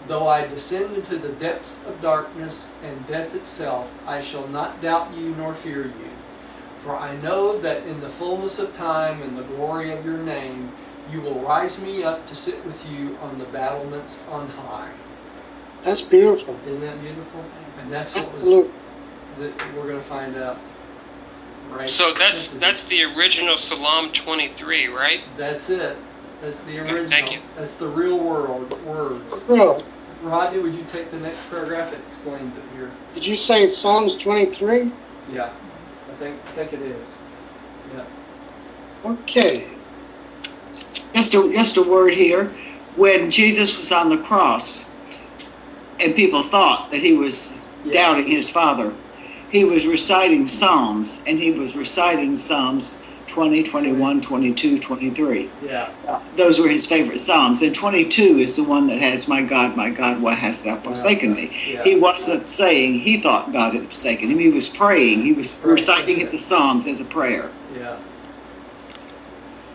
Though I descend into the depths of darkness and death itself, I shall not doubt you nor fear you. For I know that in the fullness of time and the glory of your name, you will rise me up to sit with you on the battlements on high. That's beautiful. Isn't that beautiful? And that's what was Absolutely. that we're going to find out. Right. So that's the original Psalm 23, right? That's it. That's the Okay, original. thank you. That's the real words. Well, Rodney, would you take the next paragraph? It explains it here. did you say it's Psalms 23? Yeah, I think it is. Yeah. Okay. Just a word here. When Jesus was on the cross, and people thought that he was doubting his Father, he was reciting Psalms, and he was reciting Psalms 20, 21, 22, 23. Yeah. Those were his favorite Psalms. And 22 is the one that has, my God, why hast thou forsaken me? Yeah. He wasn't saying he thought God had forsaken him. He was praying. He was reciting the Psalms as a prayer. Yeah.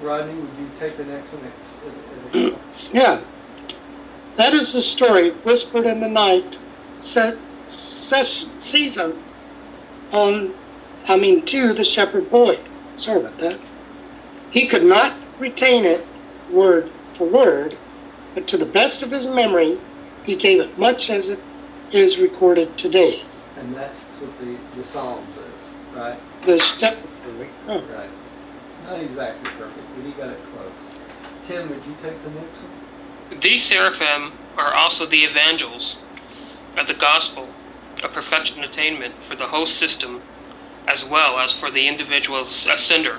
Rodney, would you take the next one? Yeah. That is the story whispered in the night, season to the shepherd boy. Sorry about that. He could not retain it word for word, but to the best of his memory, he gave it much as it is recorded today. And that's what the Psalms is, right? The shepherd boy. Oh. Right. Not exactly perfect, but he got it close. Tim, would you take the next one? These seraphim are also the evangels of the gospel of perfection attainment for the whole system, as well as for the individual ascender.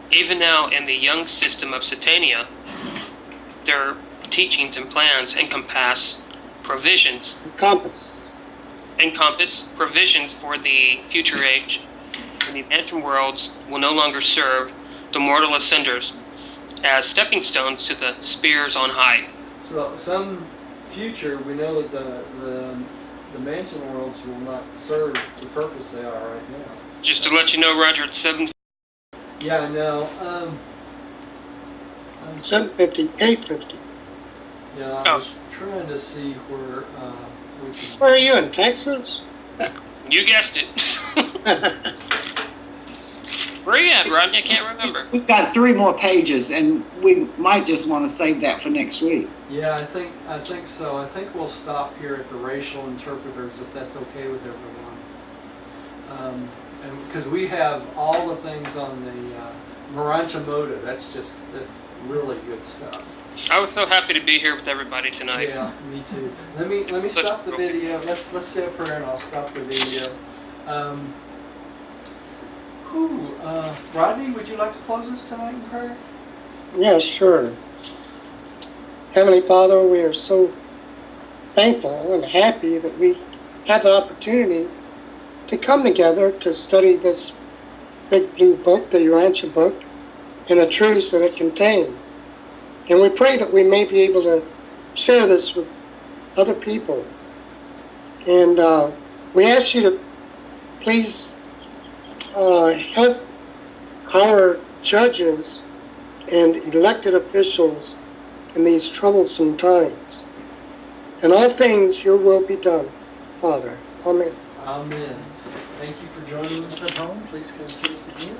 Even now in the young system of Satania, their teachings and plans encompass provisions for the future age, when the mansion worlds will no longer serve the mortal ascenders as stepping stones to the spheres on high. So, some future, we know that the mansion worlds will not serve the purpose they are right now. Just to let you know, Roger, it's 7. Yeah, I know. 750, 850. Yeah, I was trying to see where we can. Where are you, in Texas? You guessed it. Where are you at, Rodney? I can't remember. We've got 3 more pages, and we might just want to save that for next week. Yeah, I think so. I think we'll stop here at the racial interpreters if that's okay with everyone. And because we have all the things on the Morontia motive, that's really good stuff. I was so happy to be here with everybody tonight. Yeah, me too. Let me Such stop the a- video. Let's say a prayer and I'll stop the video. Rodney, would you like to close us tonight in prayer? Yeah, sure. Heavenly Father, we are so thankful and happy that we had the opportunity to come together to study this big blue book, the Urantia book, and the truths that it contains. And we pray that we may be able to share this with other people. And we ask you to please help our judges and elected officials in these troublesome times. In all things, your will be done, Father. Amen. Amen. Thank you for joining us at home. Please come see us again.